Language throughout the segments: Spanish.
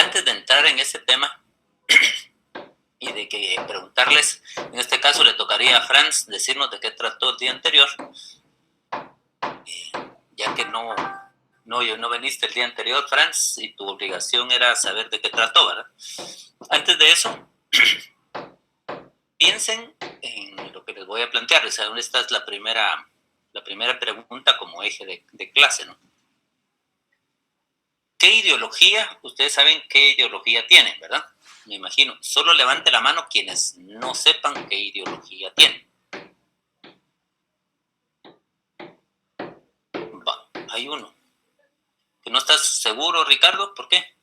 antes de entrar en ese tema y de que preguntarles, en este caso le tocaría a Franz decirnos de qué trató el día anterior, ya que no veniste el día anterior, Franz, y tu obligación era saber de qué trató, ¿verdad? Antes de eso, piensen en lo que les voy a plantear. O sea, esta es la primera pregunta como eje de clase, ¿no? ¿Qué ideología? Ustedes saben qué ideología tienen, ¿verdad? Me imagino. Solo levante la mano quienes no sepan qué ideología tienen. Va, hay uno. ¿Que no estás seguro, Ricardo? ¿Por qué?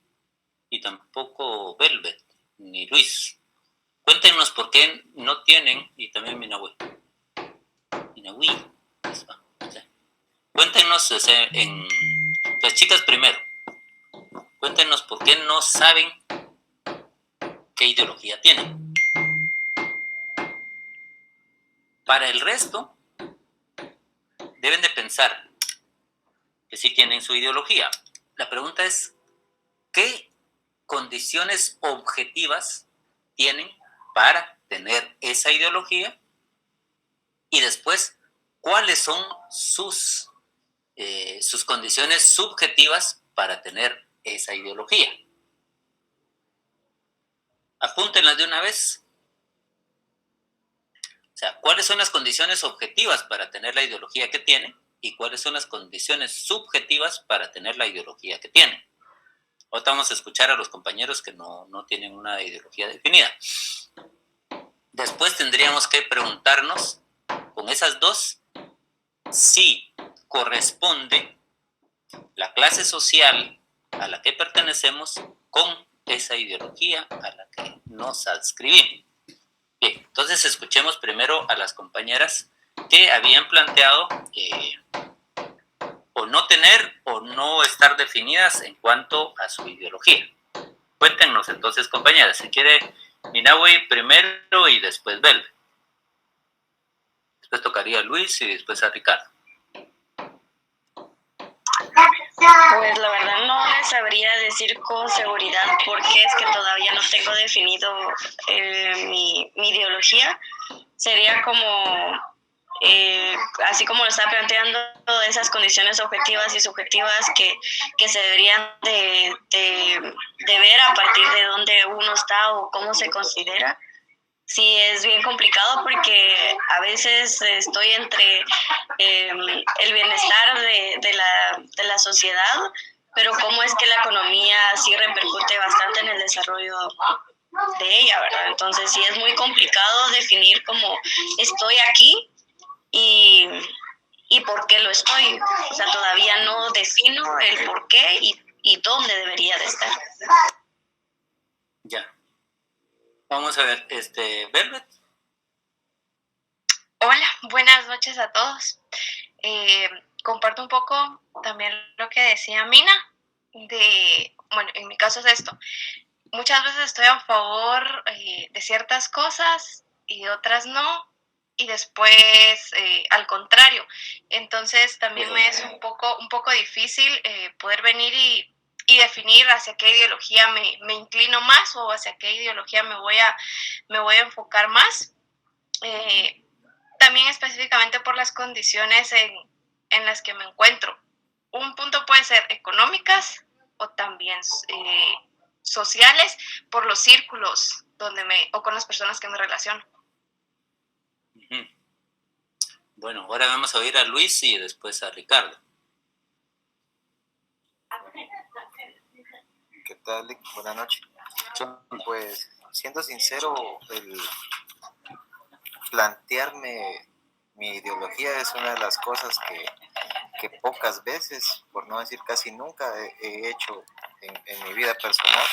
Y tampoco Velvet, ni Luis. Cuéntenos por qué no tienen, y también Minahui. Cuéntenos en las chicas primero. Cuéntenos por qué no saben qué ideología tienen. Para el resto, deben de pensar que sí tienen su ideología. La pregunta es, ¿qué condiciones objetivas tienen para tener esa ideología? Y después, ¿cuáles son sus condiciones subjetivas para tener esa ideología? Apúntenlas de una vez. O sea, ¿cuáles son las condiciones objetivas para tener la ideología que tienen? Y cuáles son las condiciones subjetivas para tener la ideología que tienen. Ahora vamos a escuchar a los compañeros que no tienen una ideología definida. Después tendríamos que preguntarnos con esas dos si corresponde la clase social a la que pertenecemos con esa ideología a la que nos adscribimos. Bien, entonces escuchemos primero a las compañeras que habían planteado o no tener o no estar definidas en cuanto a su ideología. Cuéntenos entonces, compañeras, si quiere Minahui primero y después Bel. Después tocaría a Luis y después a Ricardo. Pues la verdad no les sabría decir con seguridad porque es que todavía no tengo definido mi ideología. Sería como, así como lo está planteando, esas condiciones objetivas y subjetivas que se deberían de ver a partir de dónde uno está o cómo se considera. Sí, es bien complicado porque a veces estoy entre el bienestar de la sociedad, pero cómo es que la economía sí repercute bastante en el desarrollo de ella, ¿verdad? Entonces sí es muy complicado definir cómo estoy aquí y por qué lo estoy. O sea, todavía no defino el por qué y dónde debería de estar. Ya. Vamos a ver, Velvet. Hola, buenas noches a todos. Comparto un poco también lo que decía Mina, bueno, en mi caso es esto. Muchas veces estoy a favor de ciertas cosas y de otras no, y después al contrario. Entonces también me es un poco difícil poder venir y definir hacia qué ideología me inclino más o hacia qué ideología me voy a enfocar más. También específicamente por las condiciones en las que me encuentro. Un punto puede ser económicas o también sociales por los círculos o con las personas que me relaciono. Uh-huh. Bueno, ahora vamos a oír a Luis y después a Ricardo. ¿Qué tal? Buenas noches. Pues, siendo sincero, el plantearme mi ideología es una de las cosas que pocas veces, por no decir casi nunca, he hecho en mi vida personal.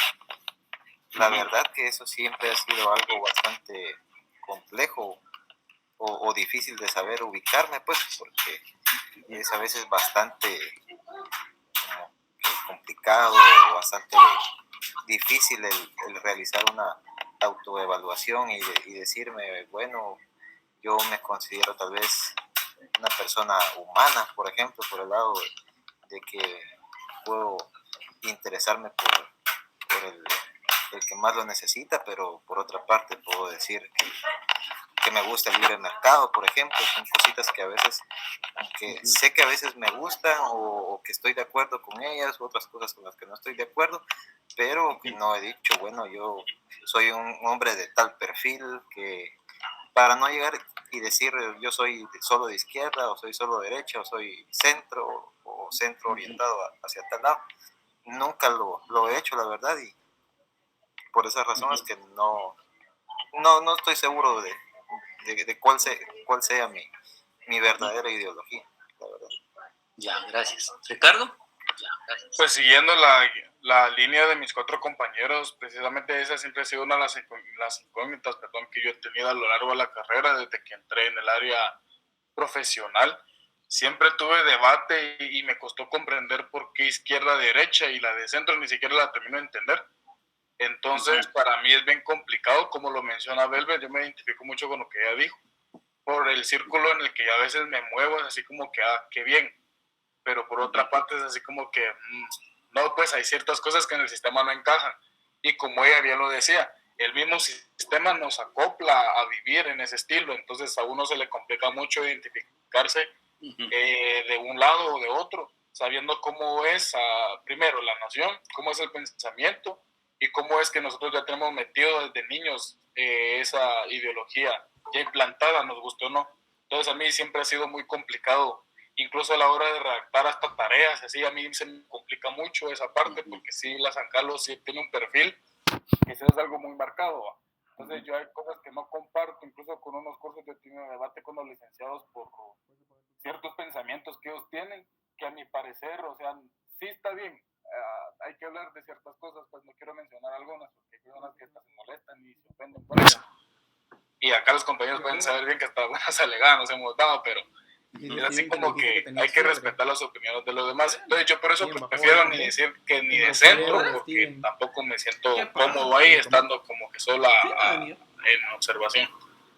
La verdad que eso siempre ha sido algo bastante complejo o difícil de saber ubicarme, pues, porque es a veces bastante complicado, bastante difícil el realizar una autoevaluación y decirme, bueno, yo me considero tal vez una persona humana, por ejemplo, por el lado de que puedo interesarme por el que más lo necesita, pero por otra parte puedo decir que me gusta el libre mercado, por ejemplo. Son cositas que a veces, aunque sé que a veces me gustan o que estoy de acuerdo con ellas, u otras cosas con las que no estoy de acuerdo, pero que no he dicho, bueno, yo soy un hombre de tal perfil que para no llegar y decir yo soy solo de izquierda o soy solo de derecha o soy centro o centro orientado hacia tal lado, nunca lo he hecho, la verdad, y por esas razones que no estoy seguro de cuál sea mi verdadera ideología, la verdad. Ya, gracias. Ricardo. Ya, gracias. Pues siguiendo la línea de mis 4 compañeros, precisamente esa siempre ha sido una de las incógnitas, que yo he tenido a lo largo de la carrera, desde que entré en el área profesional. Siempre tuve debate y me costó comprender por qué izquierda, derecha, y la de centro ni siquiera la termino de entender. Entonces, para mí es bien complicado, como lo menciona Belver, yo me identifico mucho con lo que ella dijo. Por el círculo en el que yo a veces me muevo, es así como que, qué bien. Pero por otra parte es así como que, no, pues hay ciertas cosas que en el sistema no encajan. Y como ella bien lo decía, el mismo sistema nos acopla a vivir en ese estilo, entonces a uno se le complica mucho identificarse de un lado o de otro, sabiendo cómo es, primero, la nación, cómo es el pensamiento y cómo es que nosotros ya tenemos metido desde niños esa ideología ya implantada, nos guste o no. Entonces a mí siempre ha sido muy complicado, incluso a la hora de redactar hasta tareas, así a mí se me complica mucho esa parte, porque sí, la San Carlos sí tiene un perfil, que eso es algo muy marcado, ¿va? Entonces yo hay cosas que no comparto, incluso con unos cursos yo he tenido debate con los licenciados por ciertos pensamientos que ellos tienen, que a mi parecer, o sea, sí está bien, hay que hablar de ciertas cosas, pues no quiero mencionar algunas, porque hay personas que hasta se molestan y se ofenden por eso. Y acá los compañeros pueden saber bien que hasta buenas alegadas nos hemos dado, pero es así como que hay que respetar las opiniones de los demás. Entonces yo por eso prefiero ni decir que ni de centro, porque tampoco me siento cómodo ahí estando como que sola en observación.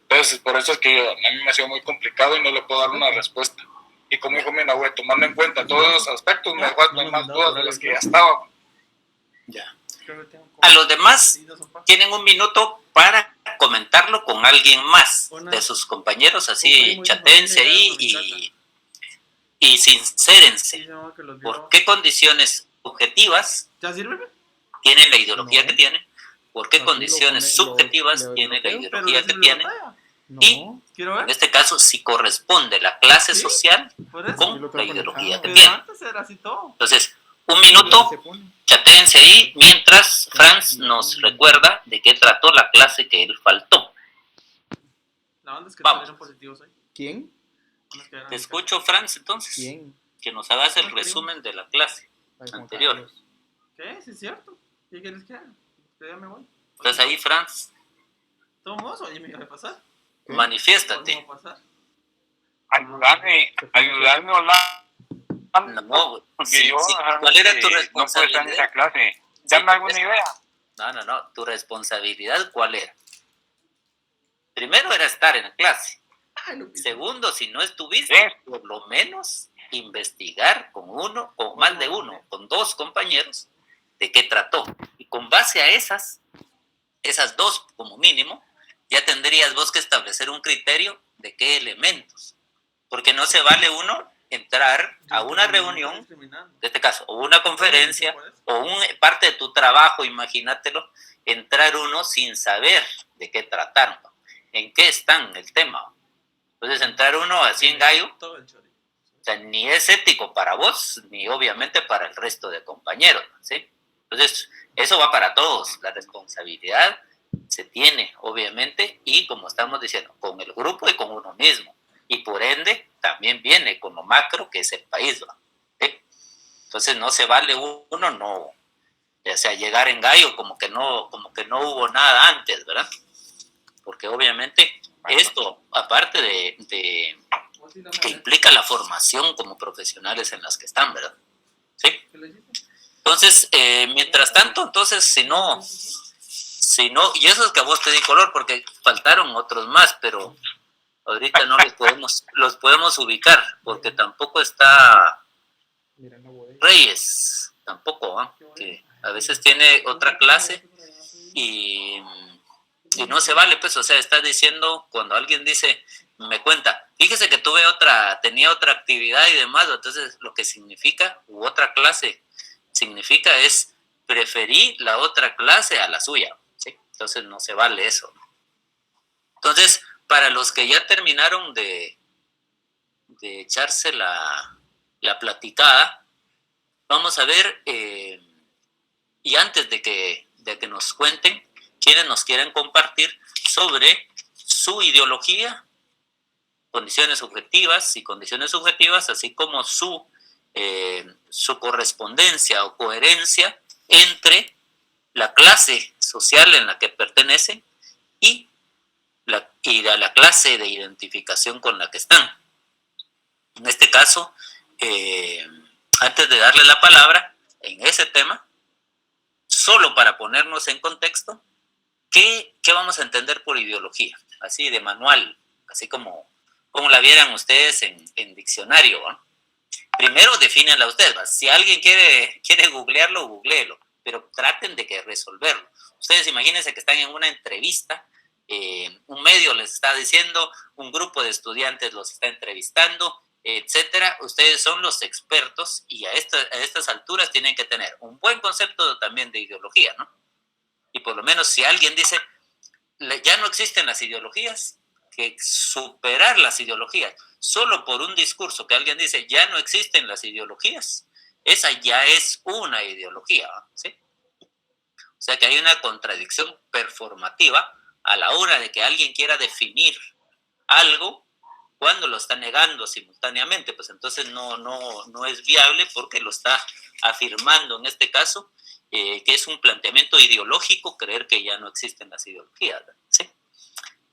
Entonces por eso es que a mí me ha sido muy complicado y no le puedo dar una respuesta. Y como dijo mi abuelo, tomando en cuenta todos los aspectos, me faltan más dudas de las que ya estaban. Ya. A los demás tienen un minuto para comentarlo con alguien más de sus compañeros, así chatéense ahí y sincérense. ¿Por qué condiciones objetivas tienen la ideología que tienen? ¿Por qué condiciones subjetivas tiene la ideología que tienen? Y en este caso, si corresponde la clase social con la ideología que tiene. Entonces, un minuto, chatéense ahí, mientras Franz nos recuerda de qué trató la clase que él faltó. Vamos. ¿Quién? Te escucho, Franz, entonces. ¿Quién? Que nos hagas el resumen de la clase anterior. ¿Qué? ¿Sí es cierto? ¿Qué quieres que haga? Yo ya me voy. ¿Estás ahí, Franz? ¿Tomos? Oye, ¿me iba a pasar? Manifiéstate. Ayudarme, hola. No, Porque ¿cuál era tu no puedo estar en responsabilidad? esa clase. Dame alguna idea. No. ¿Tu responsabilidad cuál era? Primero era estar en la clase. Segundo, si no estuviste, por lo menos investigar con más de uno, con 2 compañeros, de qué trató. Y con base a esas 2 como mínimo, ya tendrías vos que establecer un criterio de qué elementos. Porque no se vale uno entrar a una reunión, en este caso, o una conferencia, o parte de tu trabajo, imagínatelo, entrar uno sin saber de qué trataron, en qué están el tema. Entonces, entrar uno así en gallo, o sea, ni es ético para vos, ni obviamente para el resto de compañeros, ¿sí? Entonces, eso va para todos, la responsabilidad se tiene, obviamente, y como estamos diciendo, con el grupo y con uno mismo. Y por ende, también viene con lo macro, que es el país, ¿sí? Entonces, no se vale uno, no, ya sea llegar en gallo como que no hubo nada antes, ¿verdad? Porque obviamente esto, aparte de que implica la formación como profesionales en las que están, ¿verdad? ¿Sí? Entonces, mientras tanto, entonces, si no, y eso es que a vos te di color, porque faltaron otros más, pero ahorita no los podemos ubicar, porque tampoco está Reyes, tampoco, ¿eh? Que A veces tiene otra clase y no se vale, pues, o sea, está diciendo, cuando alguien dice, me cuenta, fíjese que tenía otra actividad y demás, entonces lo que significa, u otra clase, significa es, preferí la otra clase a la suya, ¿sí? Entonces no se vale eso. Entonces, para los que ya terminaron de echarse la platicada, vamos a ver, y antes de que nos cuenten, quienes nos quieren compartir sobre su ideología, condiciones objetivas y condiciones subjetivas, así como su correspondencia o coherencia entre la clase social en la que pertenecen y la clase de identificación con la que están. En este caso, antes de darle la palabra en ese tema, solo para ponernos en contexto, ¿qué vamos a entender por ideología? Así de manual, así como la vieran ustedes en diccionario, ¿no? Primero defínenla ustedes, ¿va? Si alguien quiere googlearlo, googleelo, pero traten de resolverlo. Ustedes imagínense que están en una entrevista, un medio les está diciendo, un grupo de estudiantes los está entrevistando, etcétera. Ustedes son los expertos y a estas alturas tienen que tener un buen concepto también de ideología, ¿no? Y por lo menos si alguien dice, ya no existen las ideologías, que superar las ideologías solo por un discurso que alguien dice, ya no existen las ideologías, esa ya es una ideología, ¿sí? O sea que hay una contradicción performativa a la hora de que alguien quiera definir algo cuando lo está negando simultáneamente, pues entonces no es viable porque lo está afirmando en este caso, que es un planteamiento ideológico creer que ya no existen las ideologías, ¿sí?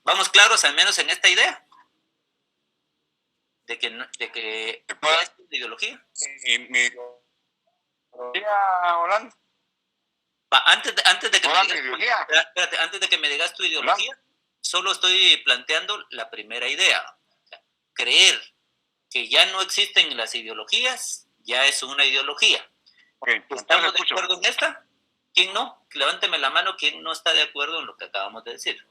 ¿Vamos claros al menos en esta idea? De que ya es una ideología. Orlando. Antes de que Orlando, me digas, espérate, antes de que me digas tu ideología, Orlando. solo estoy planteando la primera idea. O sea, creer que ya no existen las ideologías ya es una ideología. Okay, ¿Estamos de acuerdo en esta? ¿Quién no? Levánteme la mano, ¿quién no está de acuerdo en lo que acabamos de decir?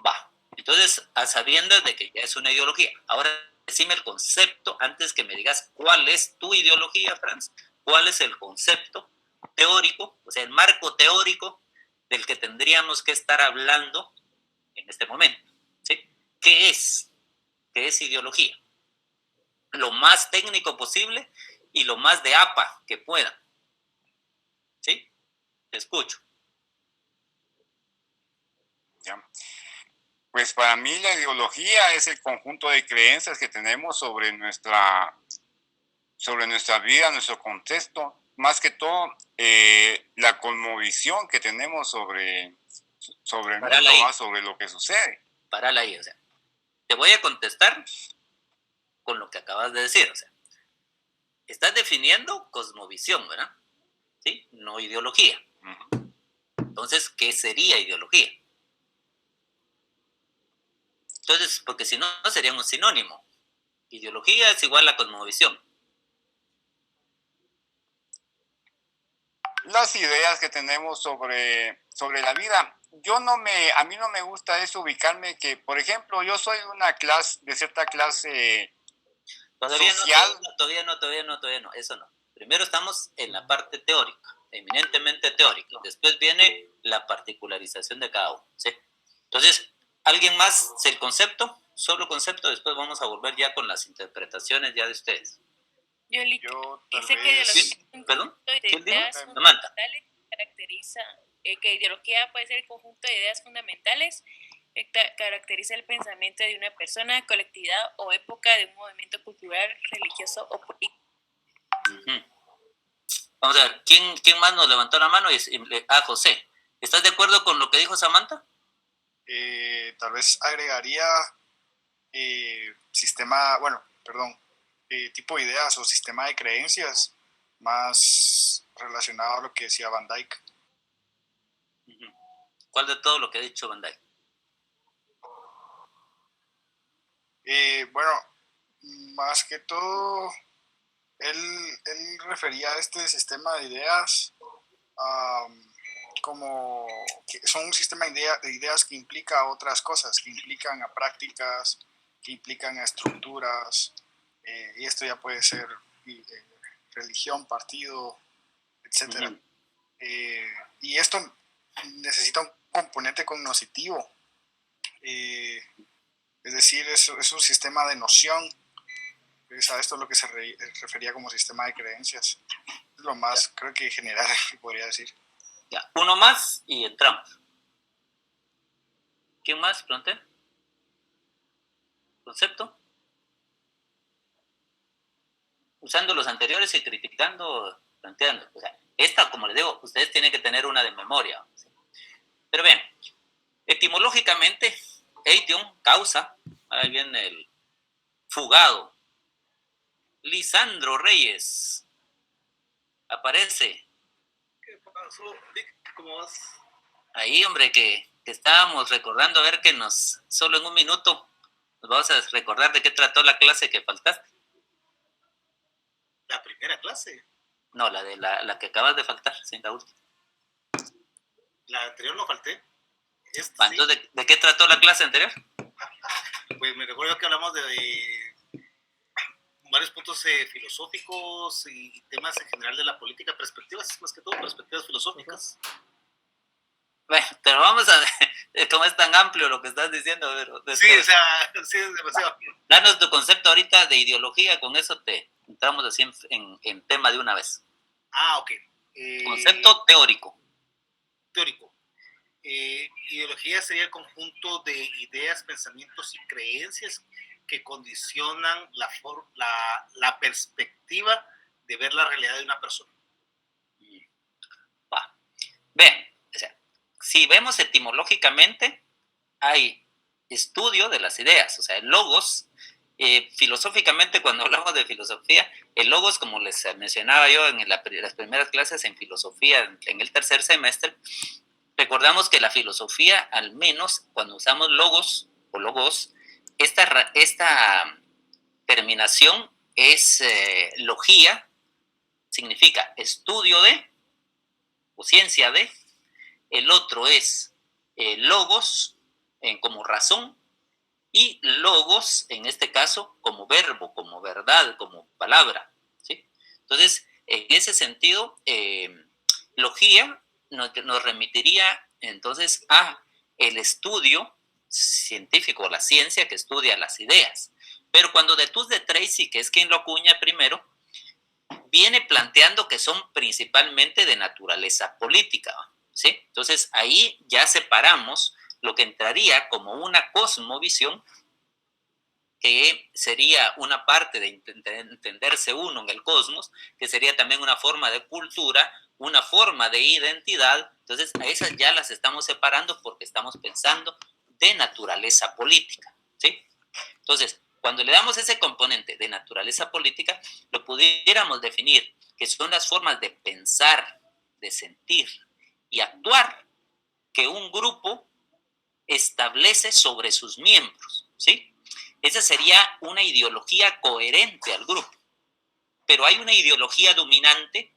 Va. Entonces, a sabiendas de que ya es una ideología. Ahora, decime el concepto antes que me digas cuál es tu ideología, Franz. ¿Cuál es el concepto teórico, o sea, el marco teórico del que tendríamos que estar hablando en este momento? ¿Sí? ¿Qué es? ¿Qué es ideología? Lo más técnico posible y lo más de APA que pueda. ¿Sí? Te escucho. Ya. Pues para mí la ideología es el conjunto de creencias que tenemos sobre nuestra vida, nuestro contexto, más que todo la cosmovisión que tenemos sobre el mundo, sobre lo que sucede. Párala ahí, o sea, te voy a contestar con lo que acabas de decir, o sea, estás definiendo cosmovisión, ¿verdad? ¿Sí? No ideología. Uh-huh. Entonces, ¿qué sería ideología? Entonces, porque si no, sería un sinónimo. Ideología es igual a cosmovisión. Las ideas que tenemos sobre la vida. A mí no me gusta eso ubicarme que, por ejemplo, yo soy de cierta clase social. Todavía no, eso no. Primero estamos en la parte teórica, eminentemente teórica. Después viene la particularización de cada uno, ¿sí? Entonces, ¿alguien más? ¿El concepto? Solo concepto, después vamos a volver ya con las interpretaciones ya de ustedes. Yo tal vez... ¿Perdón? ¿Quién dijo? Samantha. Caracteriza que ideología puede ser el conjunto de ideas fundamentales que caracteriza el pensamiento de una persona, colectividad o época de un movimiento cultural, religioso o político. Uh-huh. Vamos a ver, ¿quién más nos levantó la mano? José. ¿Estás de acuerdo con lo que dijo Samantha? Tal vez agregaría tipo de ideas o sistema de creencias más relacionado a lo que decía Van Dyck. Uh-huh. ¿Cuál de todo lo que ha dicho Van Dyck? Bueno, más que todo él refería a este sistema de ideas como que son un sistema de ideas que implica otras cosas, que implican a prácticas, que implican a estructuras, y esto ya puede ser religión, partido, etcétera. Ujú. Y esto necesita un componente cognoscitivo, es decir, es un sistema de noción. Pues a esto es lo que se refería como sistema de creencias. Es lo más, creo que general que podría decir. Ya, uno más y entramos. ¿Quién más? Pregunté. ¿Concepto? Usando los anteriores y criticando, planteando. O sea, esta, como les digo, ustedes tienen que tener una de memoria. ¿Sí? Pero bien, etimológicamente, eition, causa, ahí viene el fugado. Lisandro Reyes aparece. ¿Qué pasó, Vic? ¿Cómo vas? Ahí, hombre, que estábamos recordando, a ver que solo en un minuto, nos vamos a recordar de qué trató la clase que faltaste. La primera clase. No, la de la que acabas de faltar, sí, la última. La anterior no falté. Sí. Entonces, ¿de qué trató la clase anterior? Pues me recuerdo que hablamos de varios puntos filosóficos y temas en general de la política, perspectivas, más que todo perspectivas filosóficas. Bueno, pero vamos a ver cómo es tan amplio lo que estás diciendo. Pero sí, o sea, sí es demasiado. Danos tu concepto ahorita de ideología, con eso te entramos así en tema de una vez. Ah, ok. Concepto teórico. Teórico. Ideología sería el conjunto de ideas, pensamientos y creencias que condicionan la perspectiva de ver la realidad de una persona. Va. Bien, o sea, si vemos etimológicamente, hay estudio de las ideas, o sea, el logos, filosóficamente, cuando hablamos de filosofía, el logos, como les mencionaba yo en las primeras clases en filosofía, en el tercer semestre, recordamos que la filosofía, al menos cuando usamos logos o logos, esta terminación es logía, significa estudio de o ciencia de, el otro es logos como razón y logos en este caso como verbo, como verdad, como palabra, ¿sí? Entonces, en ese sentido, logía nos remitiría entonces a el estudio científico, la ciencia que estudia las ideas. Pero cuando de Tus de Tracy, que es quien lo acuña primero, viene planteando que son principalmente de naturaleza política, ¿sí? Entonces ahí ya separamos lo que entraría como una cosmovisión, que sería una parte de entenderse uno en el cosmos, que sería también una forma de cultura, una forma de identidad. Entonces a esas ya las estamos separando porque estamos pensando de naturaleza política, ¿sí? Entonces, cuando le damos ese componente de naturaleza política, lo pudiéramos definir que son las formas de pensar, de sentir y actuar que un grupo establece sobre sus miembros, ¿sí? Esa sería una ideología coherente al grupo. Pero hay una ideología dominante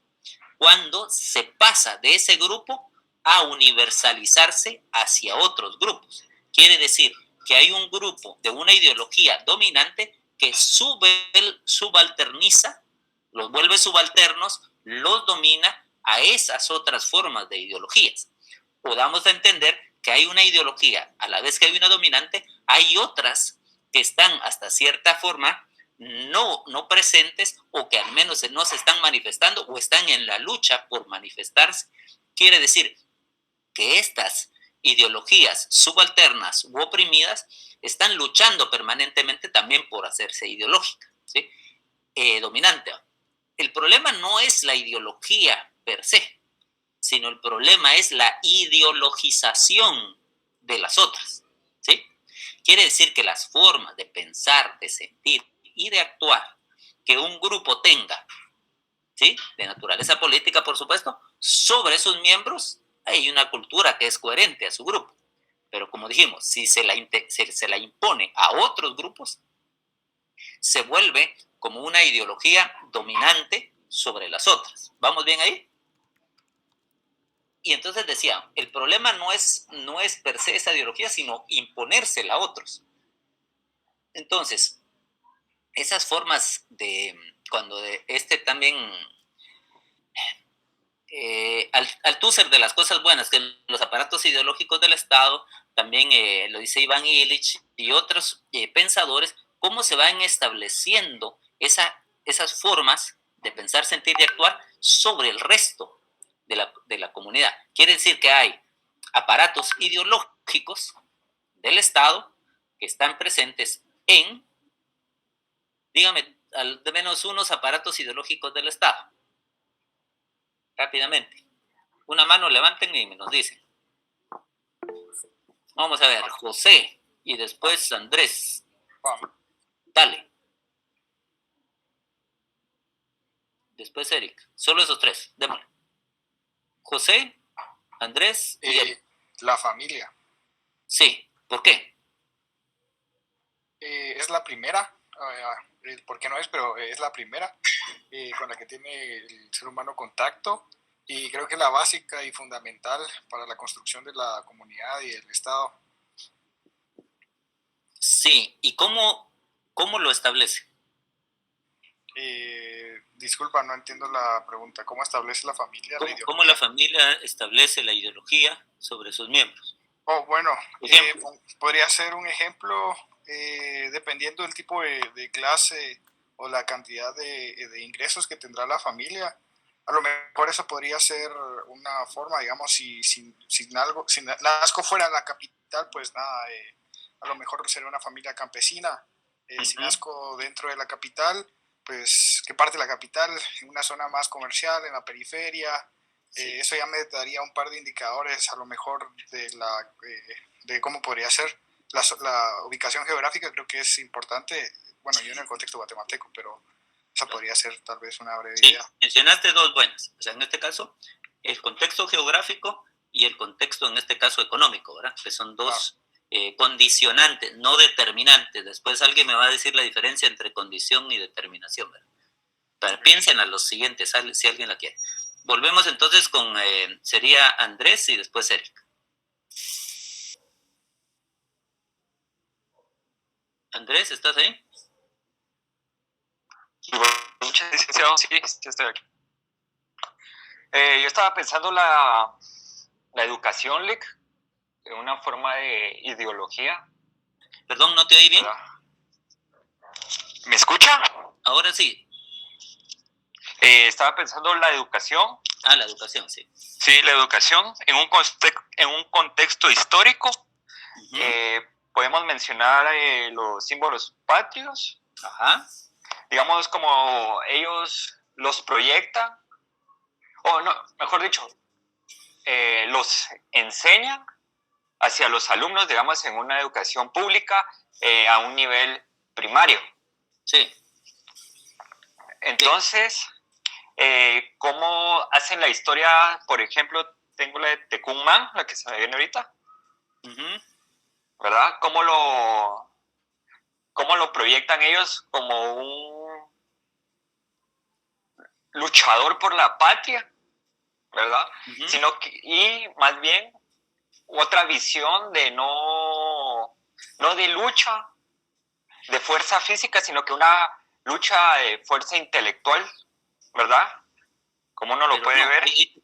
cuando se pasa de ese grupo a universalizarse hacia otros grupos. Quiere decir que hay un grupo de una ideología dominante que subalterniza, los vuelve subalternos, los domina a esas otras formas de ideologías. Podamos entender que hay una ideología, a la vez que hay una dominante, hay otras que están hasta cierta forma no presentes, o que al menos no se están manifestando o están en la lucha por manifestarse. Quiere decir que estas ideologías subalternas u oprimidas están luchando permanentemente también por hacerse ideológica, ¿sí? Dominante. El problema no es la ideología per se, sino el problema es la ideologización de las otras, ¿sí? Quiere decir que las formas de pensar, de sentir y de actuar que un grupo tenga, ¿sí?, de naturaleza política, por supuesto, sobre sus miembros, hay una cultura que es coherente a su grupo. Pero como dijimos, si se la impone a otros grupos, se vuelve como una ideología dominante sobre las otras. ¿Vamos bien ahí? Y entonces decía, el problema no es per se esa ideología, sino imponérsela a otros. Entonces, esas formas de, cuando también, Althusser de las cosas buenas, que los aparatos ideológicos del Estado, también lo dice Iván Illich y otros pensadores, cómo se van estableciendo esas formas de pensar, sentir y actuar sobre el resto de la comunidad. Quiere decir que hay aparatos ideológicos del Estado que están presentes en, dígame, al de menos unos aparatos ideológicos del Estado. Rápidamente. Una mano levanten y me nos dicen. Vamos a ver, José y después Andrés. Dale. Después Eric. Solo esos tres, démosle. José, Andrés y Eric. La familia. Sí, ¿por qué? Es la primera, ¿por qué no es? Pero es la primera con la que tiene el ser humano contacto, y creo que es la básica y fundamental para la construcción de la comunidad y el Estado. Sí, ¿y cómo lo establece? Disculpa, no entiendo la pregunta. ¿Cómo establece la familia la ideología? ¿Cómo la familia establece la ideología sobre sus miembros? Oh, bueno, podría ser un ejemplo, dependiendo del tipo de clase o la cantidad de ingresos que tendrá la familia. A lo mejor eso podría ser una forma, digamos, si nazco fuera de la capital, pues nada, a lo mejor sería una familia campesina. Si nazco dentro de la capital, pues, ¿qué parte de la capital? En una zona más comercial, en la periferia. Eso ya me daría un par de indicadores, a lo mejor, de cómo podría ser. La ubicación geográfica creo que es importante, bueno, yo en el contexto guatemalteco, pero esa podría ser tal vez una breve idea. Sí, mencionaste dos buenas. O sea, en este caso, el contexto geográfico y el contexto, en este caso, económico, ¿verdad? Que son dos condicionantes, no determinantes. Después alguien me va a decir la diferencia entre condición y determinación, ¿verdad? Pero piensen a los siguientes, si alguien la quiere. Volvemos entonces con, sería Andrés y después Eric. Andrés, ¿estás ahí? Muchas gracias, licenciado. Sí, estoy aquí. Yo estaba pensando la educación, Lick, en una forma de ideología. Perdón, ¿no te oí bien? ¿Verdad? ¿Me escucha? Ahora sí. Estaba pensando la educación. Ah, la educación, sí. Sí, la educación en un contexto histórico. Podemos mencionar los símbolos patrios. Ajá. Digamos, como ellos los proyectan, o no, mejor dicho, los enseñan hacia los alumnos, digamos, en una educación pública a un nivel primario. Sí. Entonces, ¿cómo hacen la historia? Por ejemplo, tengo la de Tecumán, la que se me viene ahorita, ¿verdad? ¿Cómo lo proyectan ellos como un luchador por la patria, ¿verdad? Y más bien otra visión de no de lucha de fuerza física, sino que una lucha de fuerza intelectual, ¿verdad? Como uno lo puede ver. Ahí te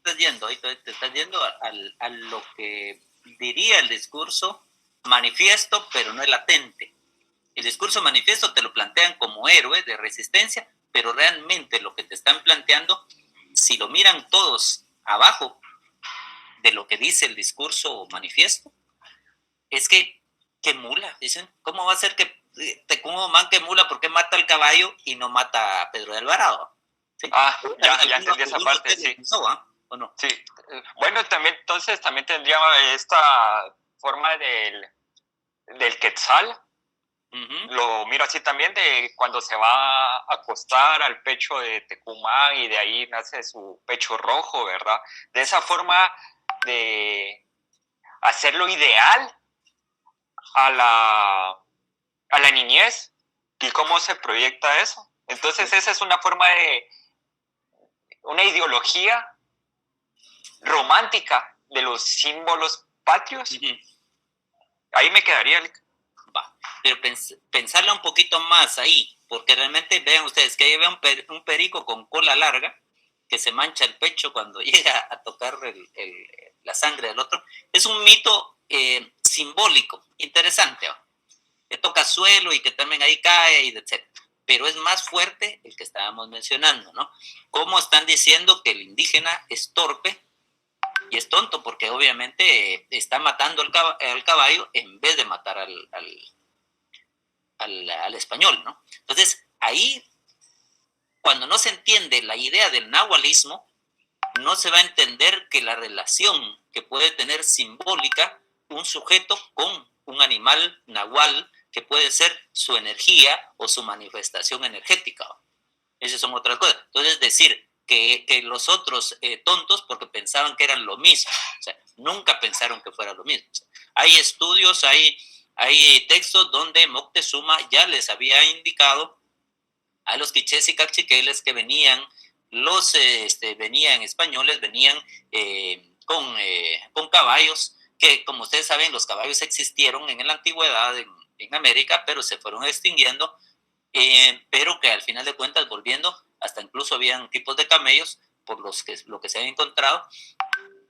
estás yendo a lo que diría el discurso manifiesto, pero no es latente. El discurso manifiesto te lo plantean como héroe de resistencia, pero realmente lo que te están planteando, si lo miran todos abajo de lo que dice el discurso manifiesto, es que mula, dicen, ¿cómo va a ser que Tecumán que mula? ¿Por qué mata al caballo y no mata a Pedro de Alvarado? ¿Sí? Ya entendí esa parte, sí. ¿O no? Sí. Bueno, también tendría esta forma del quetzal. Lo miro así también, de cuando se va a acostar al pecho de Tecumán y de ahí nace su pecho rojo, ¿verdad? De esa forma de hacerlo ideal a la niñez. ¿Y cómo se proyecta eso? Entonces esa es una forma de, una ideología romántica de los símbolos patrios. Ahí me quedaría. Va, pero pensarla un poquito más ahí, porque realmente vean ustedes que ahí ve un perico con cola larga que se mancha el pecho cuando llega a tocar la sangre del otro. Es un mito simbólico, interesante, ¿no? Que toca suelo y que también ahí cae, y etc. Pero es más fuerte el que estábamos mencionando, ¿no? Cómo están diciendo que el indígena es torpe y es tonto, porque obviamente está matando al caballo en vez de matar al español, ¿no? Entonces, ahí, cuando no se entiende la idea del nahualismo, no se va a entender que la relación que puede tener simbólica un sujeto con un animal nahual, que puede ser su energía o su manifestación energética. Esas son otras cosas. Entonces, decir que los otros tontos porque pensaban que eran lo mismo. O sea, nunca pensaron que fuera lo mismo. O sea, hay estudios, hay textos donde Moctezuma ya les había indicado a los quichés y cachiqueles que venían españoles, venían con caballos, que como ustedes saben, los caballos existieron en la antigüedad en América, pero se fueron extinguiendo, pero que al final de cuentas, volviendo, hasta incluso habían tipos de camellos por lo que se había encontrado,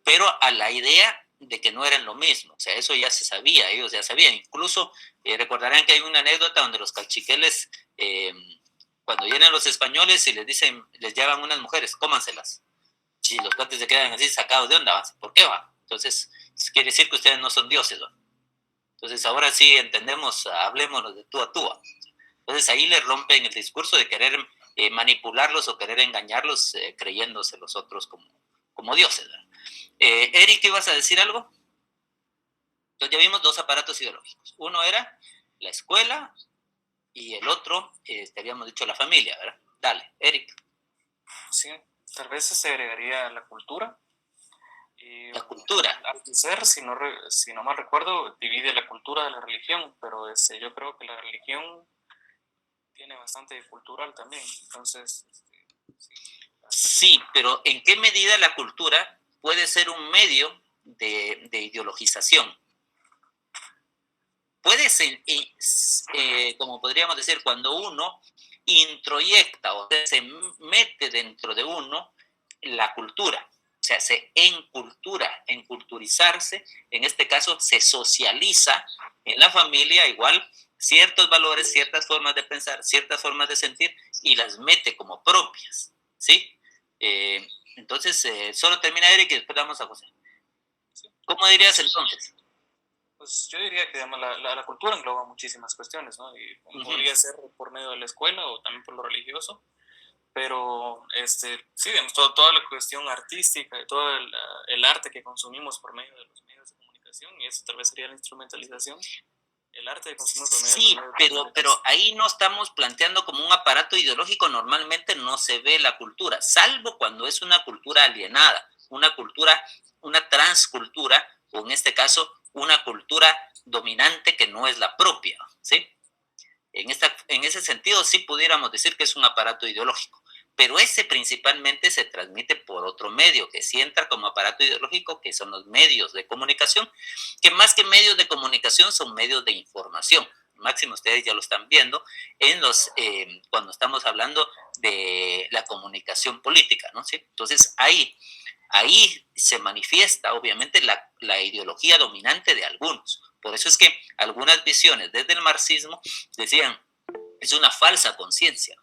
pero a la idea de que no eran lo mismo. O sea, eso ya se sabía, ellos ya sabían. Incluso recordarán que hay una anécdota donde los cachiqueles, cuando vienen los españoles y les llevan unas mujeres, cómanselas. Si los cuates se quedan así sacados de onda, ¿por qué va? Entonces, quiere decir que ustedes no son dioses, ¿va? Entonces, ahora sí entendemos, hablémonos de tú a tú, ¿va? Entonces, ahí les rompen el discurso de querer manipularlos o querer engañarlos, creyéndose los otros como dioses, ¿verdad? Eric, ¿ibas a decir algo? Entonces, ya vimos dos aparatos ideológicos. Uno era la escuela y el otro, habíamos dicho, la familia, ¿verdad? Dale, Eric. Sí, tal vez se agregaría la cultura. La cultura. Althusser, si no mal recuerdo, divide la cultura de la religión, pero yo creo que la religión tiene bastante cultural también. Entonces, sí, pero ¿en qué medida la cultura puede ser un medio de ideologización? Puede ser, como podríamos decir, cuando uno introyecta o se mete dentro de uno la cultura, o sea, se enculturizarse, en este caso se socializa en la familia igual ciertos valores, ciertas formas de pensar, ciertas formas de sentir, y las mete como propias, ¿sí? Entonces, solo termina Eric y después vamos a José. ¿Cómo dirías entonces? Pues yo diría que digamos, la cultura engloba muchísimas cuestiones, ¿no? Y podría ser por medio de la escuela o también por lo religioso, pero sí, digamos, toda la cuestión artística y todo el arte que consumimos por medio de los medios de comunicación, y eso tal vez sería la instrumentalización, el arte que consumimos por medio de los medios de comunicación. Pero ahí no estamos planteando como un aparato ideológico. Normalmente no se ve la cultura, salvo cuando es una cultura alienada, una transcultura, o en este caso, una cultura dominante que no es la propia, ¿sí? En ese sentido, sí pudiéramos decir que es un aparato ideológico, pero ese principalmente se transmite por otro medio, que sí entra como aparato ideológico, que son los medios de comunicación, que más que medios de comunicación son medios de información. Máximo, ustedes ya lo están viendo cuando estamos hablando de la comunicación política, ¿no? ¿Sí? Entonces, ahí se manifiesta obviamente la ideología dominante de algunos. Por eso es que algunas visiones desde el marxismo decían, es una falsa conciencia.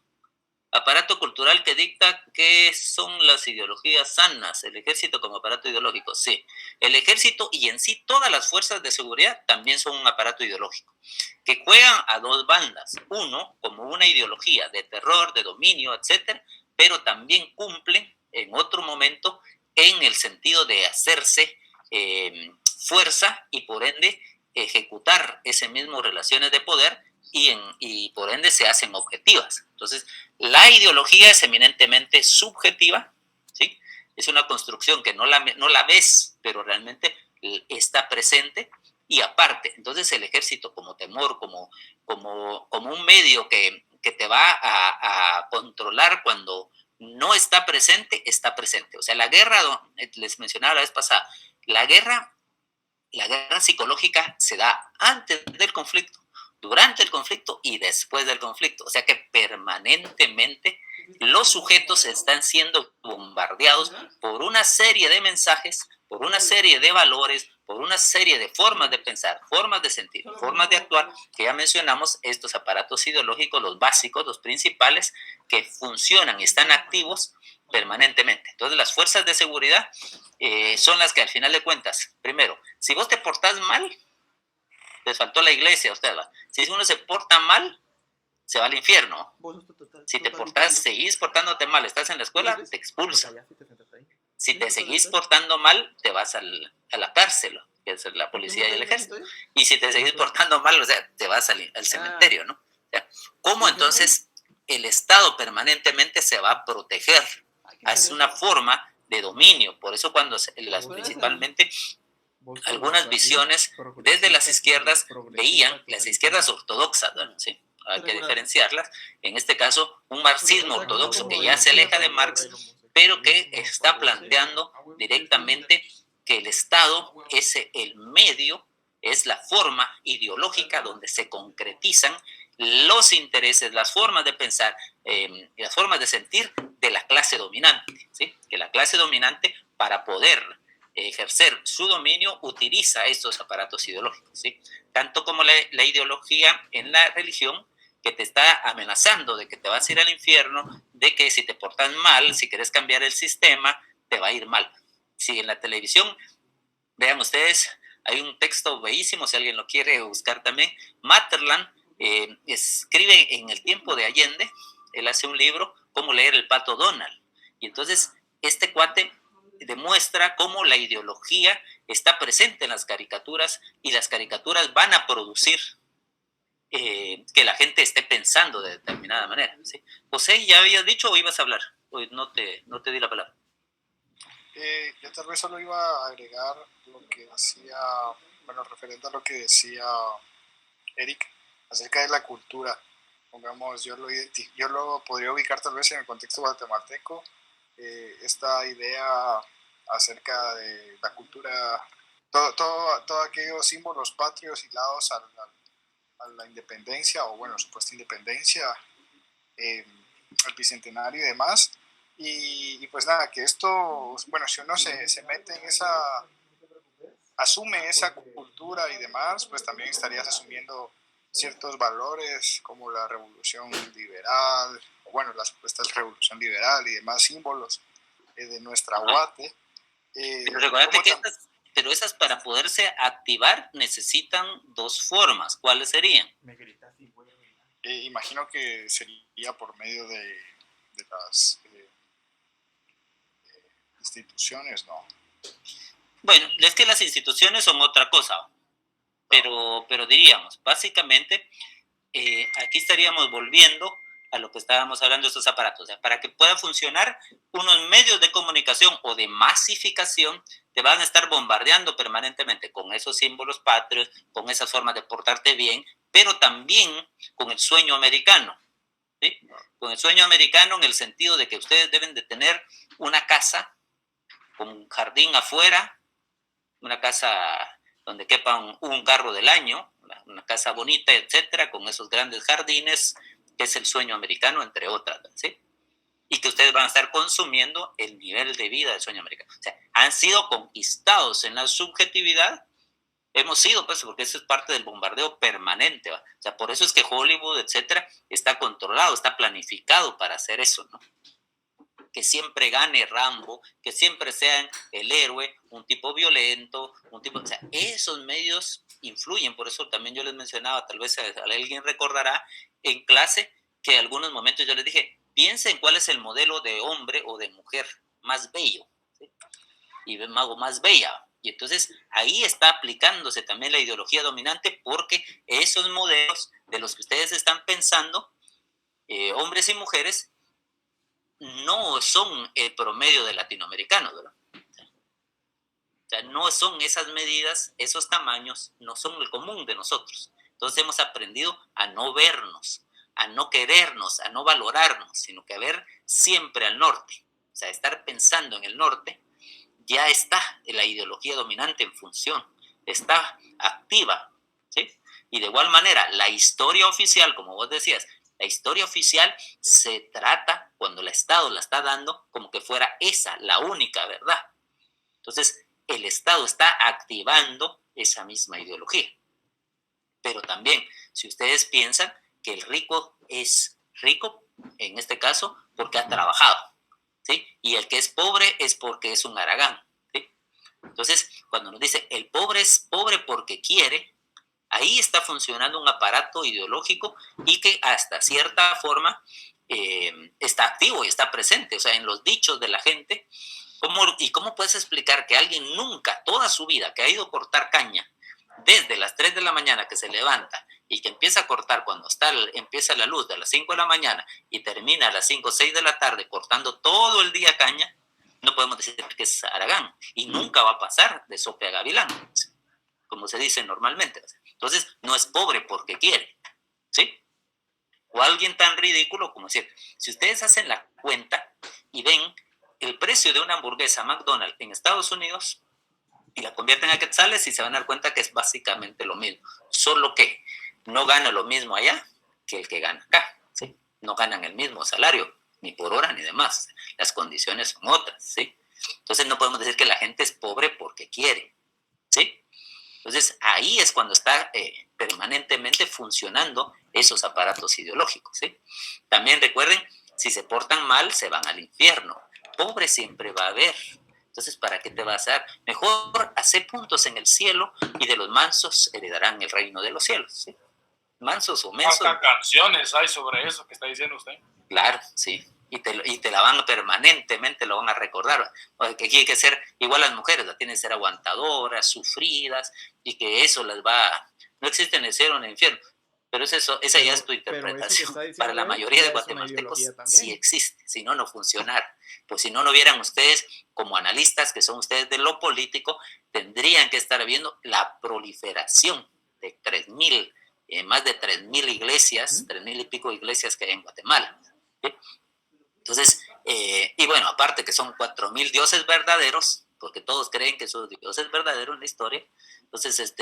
Aparato cultural que dicta qué son las ideologías sanas, el ejército como aparato ideológico, sí. El ejército y en sí todas las fuerzas de seguridad también son un aparato ideológico, que juegan a dos bandas, uno como una ideología de terror, de dominio, etcétera, pero también cumplen en otro momento en el sentido de hacerse fuerza y por ende ejecutar ese mismo relaciones de poder y por ende se hacen objetivas. Entonces, la ideología es eminentemente subjetiva, ¿sí? Es una construcción que no la ves, pero realmente está presente. Y aparte, entonces el ejército como temor, como un medio que que te va a controlar cuando no está presente, está presente. O sea, la guerra, les mencionaba la vez pasada, la guerra psicológica se da antes del conflicto, durante el conflicto y después del conflicto. O sea que permanentemente los sujetos están siendo bombardeados por una serie de mensajes, por una serie de valores, por una serie de formas de pensar, formas de sentir, formas de actuar, que ya mencionamos, estos aparatos ideológicos, los básicos, los principales, que funcionan y están activos permanentemente. Entonces las fuerzas de seguridad son las que al final de cuentas, primero, si vos te portás mal, les faltó la iglesia a usted, ¿va? Si uno se porta mal, se va al infierno. Si te portás, seguís portándote mal, estás en la escuela, te expulsan. Si te seguís portando mal, te vas a la cárcel, que es la policía y el ejército. Y si te seguís portando mal, o sea, te vas al cementerio, ¿no? O sea, ¿cómo entonces el Estado permanentemente se va a proteger? Es una forma de dominio. Por eso cuando principalmente algunas visiones desde las izquierdas veían, las izquierdas ortodoxas, ¿no? Sí, hay que diferenciarlas, en este caso un marxismo ortodoxo que ya se aleja de Marx, pero que está planteando directamente que el Estado es el medio, es la forma ideológica donde se concretizan los intereses, las formas de pensar, las formas de sentir de la clase dominante, ¿sí? Que la clase dominante, para poder ejercer su dominio, utiliza estos aparatos ideológicos, ¿sí? Tanto como la ideología en la religión, que te está amenazando de que te vas a ir al infierno, de que si te portas mal, si quieres cambiar el sistema, te va a ir mal. Si en la televisión, vean ustedes, hay un texto bellísimo, si alguien lo quiere buscar también, Materland escribe en el tiempo de Allende, él hace un libro, Cómo leer el Pato Donald, y entonces este cuate demuestra cómo la ideología está presente en las caricaturas y las caricaturas van a producir que la gente esté pensando de determinada manera, ¿sí? José, ¿ya habías dicho o ibas a hablar? Hoy no te di la palabra. Yo tal vez solo iba a agregar lo que decía, bueno, referente a lo que decía Eric acerca de la cultura. Pongamos, yo lo podría ubicar tal vez en el contexto guatemalteco, esta idea acerca de la cultura, todo aquellos símbolos patrios hilados a la independencia, o bueno, supuesta independencia, al bicentenario y demás. Y pues nada, que esto, bueno, si uno se mete en asume esa cultura y demás, pues también estarías asumiendo ciertos valores como la revolución liberal, o bueno, la supuesta revolución liberal y demás símbolos de nuestra Guate. Pero recuérdate que pero esas para poderse activar necesitan dos formas. ¿Cuáles serían? Imagino que sería por medio de las instituciones, ¿no? Bueno, es que las instituciones son otra cosa, pero diríamos, básicamente, aquí estaríamos volviendo a lo que estábamos hablando de estos aparatos. O sea, para que pueda funcionar, unos medios de comunicación o de masificación te van a estar bombardeando permanentemente con esos símbolos patrios, con esas formas de portarte bien, pero también con el sueño americano, ¿sí? Con el sueño americano en el sentido de que ustedes deben de tener una casa con un jardín afuera, una casa donde quepa un carro del año, una casa bonita, etcétera, con esos grandes jardines, que es el sueño americano, entre otras, ¿sí? Y que ustedes van a estar consumiendo el nivel de vida del sueño americano. O sea, han sido conquistados en la subjetividad, hemos sido, pues, porque eso es parte del bombardeo permanente, ¿va? O sea, por eso es que Hollywood, etcétera, está controlado, está planificado para hacer eso, ¿no? Que siempre gane Rambo, que siempre sea el héroe, un tipo violento, o sea, esos medios influyen. Por eso también yo les mencionaba, tal vez alguien recordará en clase que en algunos momentos yo les dije, piensen cuál es el modelo de hombre o de mujer más bello, ¿sí? Y más bella. Y entonces ahí está aplicándose también la ideología dominante, porque esos modelos de los que ustedes están pensando, hombres y mujeres, no son el promedio de latinoamericanos, ¿verdad? O sea, no son esas medidas, esos tamaños, no son el común de nosotros. Entonces hemos aprendido a no vernos, a no querernos, a no valorarnos, sino que a ver siempre al norte. O sea, estar pensando en el norte, ya está la ideología dominante en función, está activa, ¿sí? Y de igual manera, la historia oficial, como vos decías, la historia oficial se trata, cuando el Estado la está dando, como que fuera esa la única verdad. Entonces, el Estado está activando esa misma ideología. Pero también, si ustedes piensan que el rico es rico, en este caso, porque ha trabajado, ¿sí? Y el que es pobre es porque es un haragán, ¿sí? Entonces, cuando nos dice el pobre es pobre porque quiere, ahí está funcionando un aparato ideológico y que hasta cierta forma está activo y está presente, o sea, en los dichos de la gente. ¿Cómo puedes explicar que alguien nunca, toda su vida, que ha ido a cortar caña, desde las 3 de la mañana que se levanta y que empieza a cortar cuando empieza la luz de las 5 de la mañana y termina a las 5 o 6 de la tarde cortando todo el día caña, no podemos decir que es haragán y nunca va a pasar de sope a gavilán, como se dice normalmente? Entonces, no es pobre porque quiere, ¿sí? O alguien tan ridículo como decir, si ustedes hacen la cuenta y ven el precio de una hamburguesa McDonald's en Estados Unidos y la convierten a quetzales y se van a dar cuenta que es básicamente lo mismo, solo que no gana lo mismo allá que el que gana acá, ¿sí? No ganan el mismo salario, ni por hora ni demás, las condiciones son otras, ¿sí? Entonces no podemos decir que la gente es pobre porque quiere, ¿sí? Entonces ahí es cuando está permanentemente funcionando esos aparatos ideológicos, ¿sí? También recuerden, si se portan mal se van al infierno, pobre siempre va a haber. Entonces, ¿para qué te vas a dar? Mejor hacer puntos en el cielo y de los mansos heredarán el reino de los cielos, ¿sí? Mansos o mensos. Hasta canciones hay sobre eso que está diciendo usted. Claro, sí. Y te la van permanentemente, lo van a recordar. Que aquí hay que ser igual las mujeres, tienen que ser aguantadoras, sufridas, y que eso las va... No existe en el cielo ni en el infierno. Pero esa ya es tu interpretación. Para la mayoría de guatemaltecos sí existe, si no, no funcionara. Pues si no, no vieran ustedes como analistas, que son ustedes de lo político, tendrían que estar viendo la proliferación de 3,000, más de 3,000 iglesias, 3,000 y pico iglesias que hay en Guatemala, ¿sí? Entonces, y bueno, aparte que son 4,000 dioses verdaderos, porque todos creen que son dioses verdaderos en la historia. Entonces,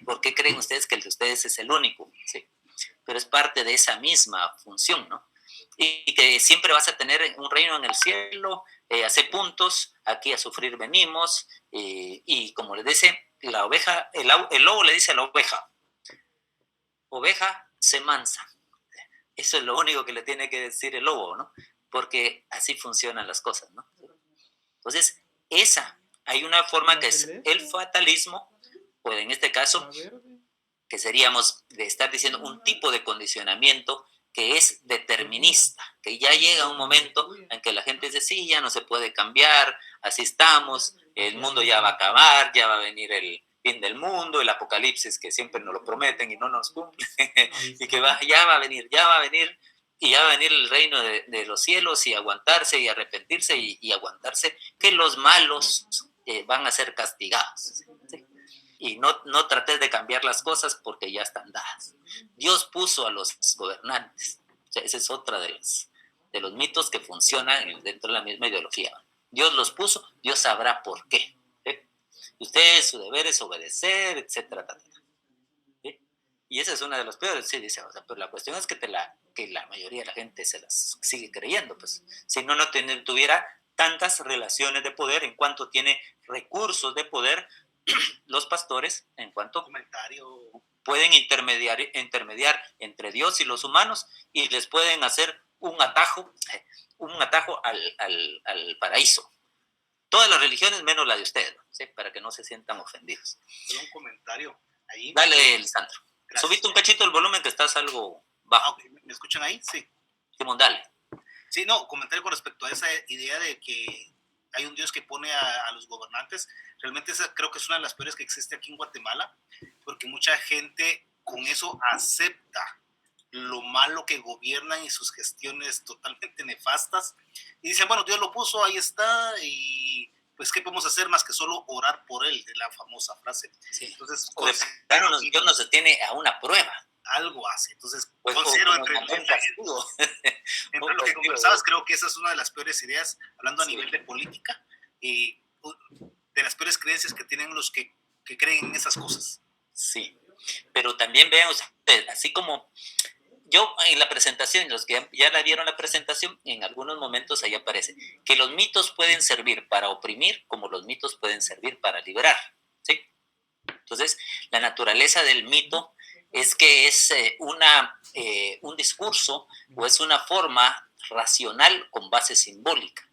¿por qué creen ustedes que el de ustedes es el único? ¿Sí? Pero es parte de esa misma función, ¿no? Y que siempre vas a tener un reino en el cielo, hacer puntos, aquí a sufrir venimos, y como le dice la oveja, el lobo le dice a la oveja, sé mansa. Eso es lo único que le tiene que decir el lobo, ¿no? Porque así funcionan las cosas, ¿no? Entonces, hay una forma que es el fatalismo, o en este caso, que seríamos de estar diciendo un tipo de condicionamiento que es determinista, que ya llega un momento en que la gente dice, sí, ya no se puede cambiar, así estamos, el mundo ya va a acabar, ya va a venir el fin del mundo, el apocalipsis que siempre nos lo prometen y no nos cumplen, y que ya va a venir, y ya va a venir el reino de los cielos y aguantarse y arrepentirse y aguantarse, que los malos van a ser castigados, ¿sí? Y no trates de cambiar las cosas porque ya están dadas. Dios puso a los gobernantes. O sea, ese es otra de los mitos que funcionan dentro de la misma ideología. Dios los puso, Dios sabrá por qué, ¿sí? Ustedes, su deber es obedecer, etcétera, ¿sí? Y esa es una de las peores, sí, dice, o sea, pero la cuestión es que la mayoría de la gente se las sigue creyendo, pues, si no tuviera tantas relaciones de poder en cuanto tiene recursos de poder. Los pastores, en cuanto pueden intermediar entre Dios y los humanos y les pueden hacer un atajo al paraíso. Todas las religiones menos la de ustedes, ¿sí? Para que no se sientan ofendidos. Un comentario ahí. Dale, Lisandro. Subiste un cachito el volumen que estás algo bajo. Okay. ¿Me escuchan ahí? Sí. Simón, dale. Sí, no, comentario con respecto a esa idea de que hay un Dios que pone a los gobernantes. Realmente esa creo que es una de las peores que existe aquí en Guatemala, porque mucha gente con eso acepta lo malo que gobiernan y sus gestiones totalmente nefastas, y dicen, bueno, Dios lo puso, ahí está, y pues ¿qué podemos hacer más que solo orar por él? De la famosa frase. Sí. Entonces, Dios nos tiene a una prueba. algo hace. Entonces, pues, considero entre lo que conversabas, creo que esa es una de las peores ideas, hablando a nivel de política, y de las peores creencias que tienen los que creen en esas cosas. Sí, pero también vean ustedes, así como yo en la presentación, los que ya la vieron la presentación, en algunos momentos ahí aparece que los mitos pueden servir para oprimir como los mitos pueden servir para liberar, ¿sí? Entonces, la naturaleza del mito es que es un discurso o es una forma racional con base simbólica.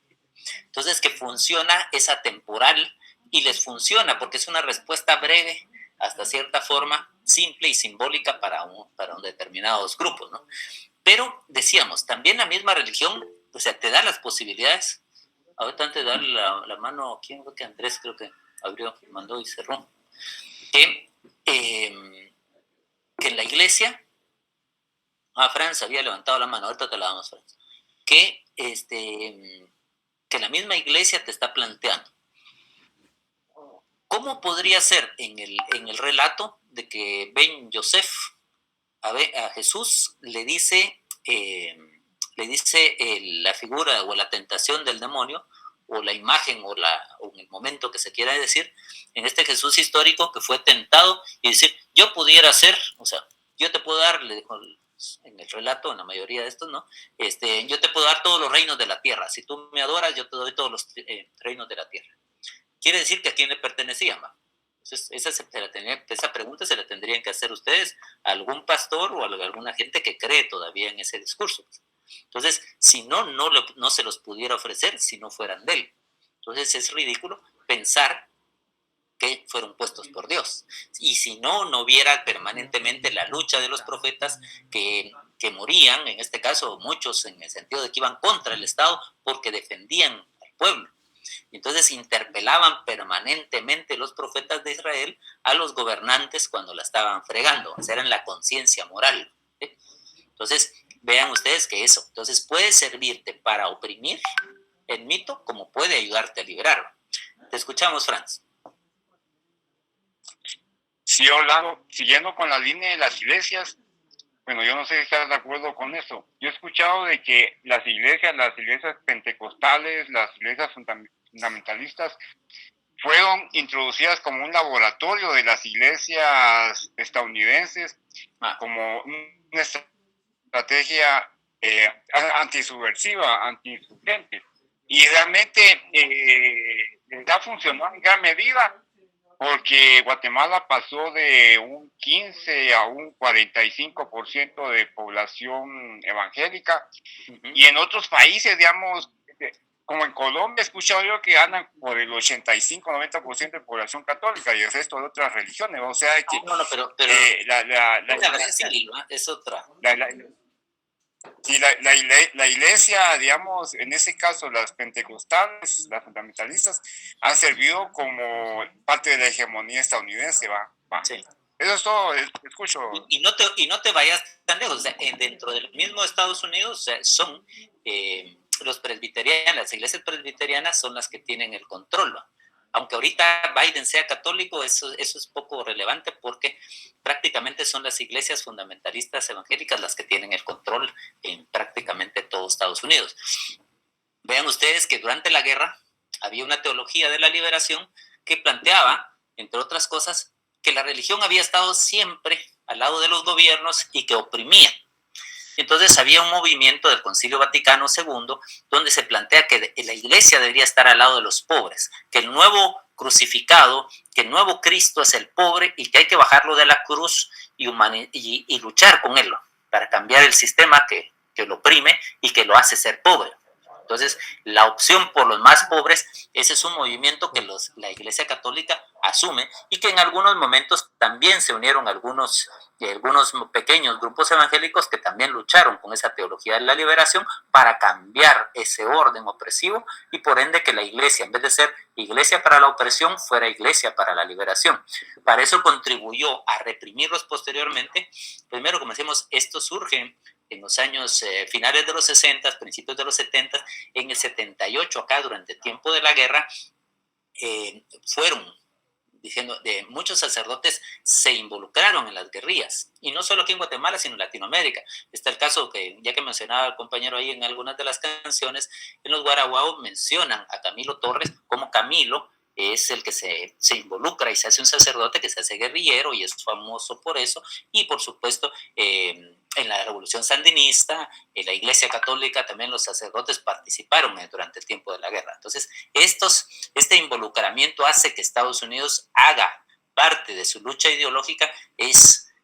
Entonces, que funciona, es atemporal y les funciona porque es una respuesta breve, hasta cierta forma, simple y simbólica para determinados grupos, ¿no? Pero, decíamos, también la misma religión, o sea, te da las posibilidades. Ahorita antes de darle la mano, ¿quién fue que Andrés creo que abrió, mandó y cerró? Que en la iglesia, Franz había levantado la mano, ahorita te la damos, Franz, que la misma iglesia te está planteando. ¿Cómo podría ser en el relato de que Ben Yosef a Jesús le dice la figura o la tentación del demonio, o la imagen o en el momento que se quiera decir, en este Jesús histórico que fue tentado y decir, yo pudiera ser, o sea, yo te puedo dar, le dijo en el relato, en la mayoría de estos, ¿no? Yo te puedo dar todos los reinos de la tierra, si tú me adoras, yo te doy todos los reinos de la tierra. Quiere decir que a quién le pertenecía, ¿no? Entonces, esa pregunta se la tendrían que hacer ustedes a algún pastor o a alguna gente que cree todavía en ese discurso. Entonces, si no se los pudiera ofrecer si no fueran de él. Entonces, es ridículo pensar que fueron puestos por Dios. Y si no hubiera permanentemente la lucha de los profetas que morían, en este caso muchos en el sentido de que iban contra el Estado porque defendían al pueblo. Entonces interpelaban permanentemente los profetas de Israel a los gobernantes cuando la estaban fregando, eran la conciencia moral. ¿Sí? Entonces, vean ustedes que eso, entonces puede servirte para oprimir el mito como puede ayudarte a liberarlo. Te escuchamos, Franz. Sí, Orlando, siguiendo con la línea de las iglesias, bueno, yo no sé si estás de acuerdo con eso. Yo he escuchado de que las iglesias pentecostales, las iglesias fundamentalistas, fueron introducidas como un laboratorio de las iglesias estadounidenses, como una estrategia antisubversiva, antiinsurgente. Y realmente les ha funcionado en gran medida, porque Guatemala pasó de un 15 a un 45% de población evangélica, y en otros países, digamos, como en Colombia, he escuchado yo que andan por el 85-90% de población católica y el resto de otras religiones. O sea, que pero Brasil es otra. La iglesia, digamos, en ese caso las pentecostales, las fundamentalistas, han servido como parte de la hegemonía estadounidense, ¿va? Sí. Eso es todo, escucho. Y no te vayas tan lejos, o sea, dentro del mismo Estados Unidos, o sea, son los presbiterianos, las iglesias presbiterianas son las que tienen el control, ¿va? Aunque ahorita Biden sea católico, eso es poco relevante porque prácticamente son las iglesias fundamentalistas evangélicas las que tienen el control en prácticamente todo Estados Unidos. Vean ustedes que durante la guerra había una teología de la liberación que planteaba, entre otras cosas, que la religión había estado siempre al lado de los gobiernos y que oprimía. Entonces había un movimiento del Concilio Vaticano II donde se plantea que la iglesia debería estar al lado de los pobres, que el nuevo crucificado, que el nuevo Cristo es el pobre y que hay que bajarlo de la cruz y luchar con él para cambiar el sistema que lo oprime y que lo hace ser pobre. Entonces, la opción por los más pobres, ese es un movimiento que la Iglesia Católica asume y que en algunos momentos también se unieron algunos pequeños grupos evangélicos que también lucharon con esa teología de la liberación para cambiar ese orden opresivo y por ende que la iglesia, en vez de ser iglesia para la opresión, fuera iglesia para la liberación. Para eso contribuyó a reprimirlos posteriormente. Primero, como decimos, esto surge en los años finales de los 60, principios de los 70, en el 78 acá durante el tiempo de la guerra, fueron diciendo, de muchos sacerdotes se involucraron en las guerrillas, y no solo aquí en Guatemala, sino en Latinoamérica. Está el caso que, ya que mencionaba el compañero ahí en algunas de las canciones, en los Guaraguao mencionan a Camilo Torres, como Camilo es el que se involucra y se hace un sacerdote que se hace guerrillero y es famoso por eso, y por supuesto en la Revolución Sandinista, en la Iglesia Católica también los sacerdotes participaron durante el tiempo de la guerra. Entonces, este involucramiento hace que Estados Unidos haga parte de su lucha ideológica, es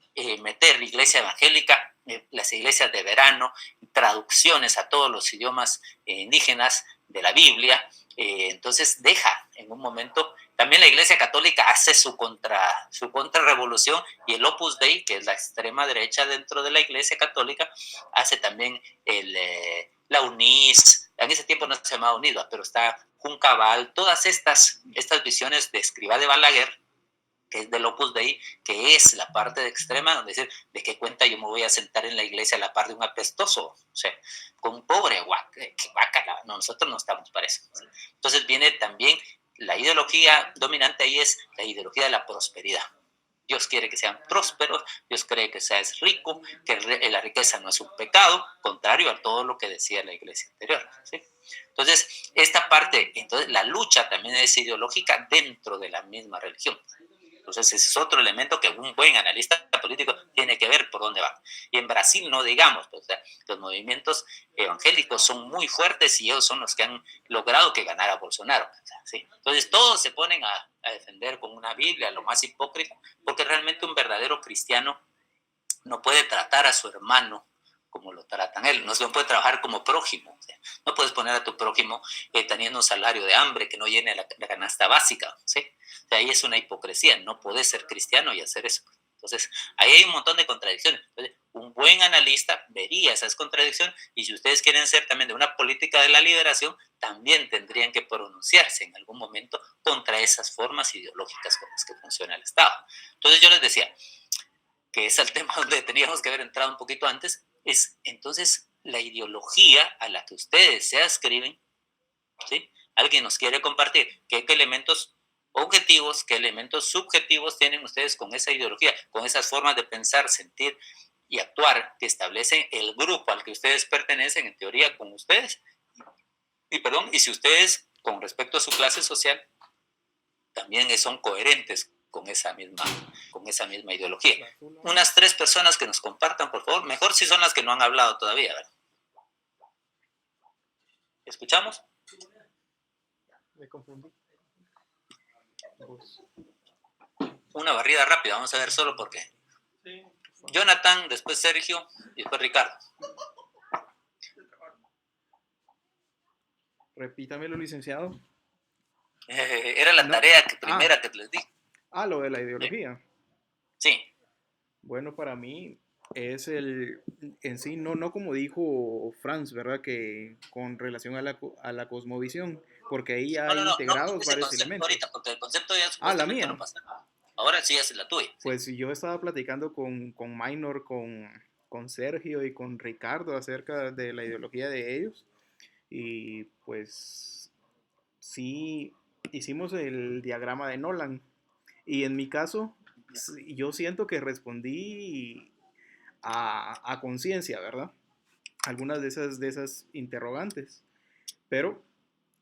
meter la iglesia evangélica, las iglesias de verano, traducciones a todos los idiomas indígenas de la Biblia. Entonces deja en un momento, también la Iglesia Católica hace su contrarrevolución, y el Opus Dei, que es la extrema derecha dentro de la Iglesia Católica, hace también la UNIS. En ese tiempo no se llamaba UNIS, pero está Juncabal, todas estas visiones de Escrivá de Balaguer, que es del Opus Dei, que es la parte de extrema, donde dice, ¿de qué cuenta yo me voy a sentar en la iglesia a la par de un apestoso? O sea, con un pobre guácala. No, nosotros no estamos para eso. Entonces viene también, la ideología dominante ahí es la ideología de la prosperidad. Dios quiere que sean prósperos, Dios cree que seas rico, que la riqueza no es un pecado, contrario a todo lo que decía la iglesia anterior, ¿sí? Entonces, esta parte, entonces la lucha también es ideológica dentro de la misma religión. Entonces, ese es otro elemento que un buen analista político tiene que ver por dónde va. Y en Brasil, no digamos, pues, los movimientos evangélicos son muy fuertes y ellos son los que han logrado que ganara Bolsonaro. ¿Sí? Entonces, todos se ponen a defender con una Biblia, lo más hipócrita, porque realmente un verdadero cristiano no puede tratar a su hermano como lo tratan él, no se puede trabajar como prójimo. O sea, no puedes poner a tu prójimo teniendo un salario de hambre que no llene la canasta básica, ¿sí? O sea, ahí es una hipocresía, no puedes ser cristiano y hacer eso. Entonces, ahí hay un montón de contradicciones. Entonces, un buen analista vería esas contradicciones, y si ustedes quieren ser también de una política de la liberación, también tendrían que pronunciarse en algún momento contra esas formas ideológicas con las que funciona el Estado. Entonces, yo les decía que es el tema donde teníamos que haber entrado un poquito antes, es entonces la ideología a la que ustedes se adscriben, ¿sí? Alguien nos quiere compartir qué elementos objetivos, qué elementos subjetivos tienen ustedes con esa ideología, con esas formas de pensar, sentir y actuar que establecen el grupo al que ustedes pertenecen, en teoría, con ustedes. Y si ustedes, con respecto a su clase social, también son coherentes con esa misma ideología. Unas 3 personas que nos compartan, por favor. Mejor si son las que no han hablado todavía, ¿verdad? ¿Escuchamos? Me confundí. Una barrida rápida, vamos a ver solo por qué. Jonathan, después Sergio y después Ricardo. Repítamelo, licenciado. Era la tarea primera que les di. Lo de la ideología. Sí. Bueno, para mí es en sí, no como dijo Franz, ¿verdad? Que con relación a la cosmovisión, porque ahí hay integrados varios elementos. Ahorita, porque el concepto ya la mía. No pasa nada. Ahora sí es la tuya. Pues yo estaba platicando con Minor, con Sergio y con Ricardo acerca de la ideología de ellos, y pues sí hicimos el diagrama de Nolan, y en mi caso yo siento que respondí a conciencia, ¿verdad? Algunas de esas interrogantes, pero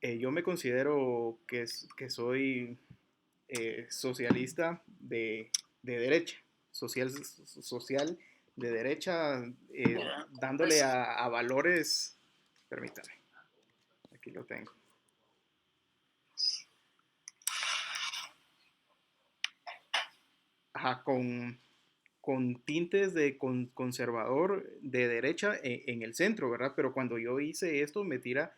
yo me considero que soy socialista de derecha, social de derecha, dándole a valores, permítame, aquí lo tengo. Con tintes de conservador de derecha en el centro, ¿verdad? Pero cuando yo hice esto me tira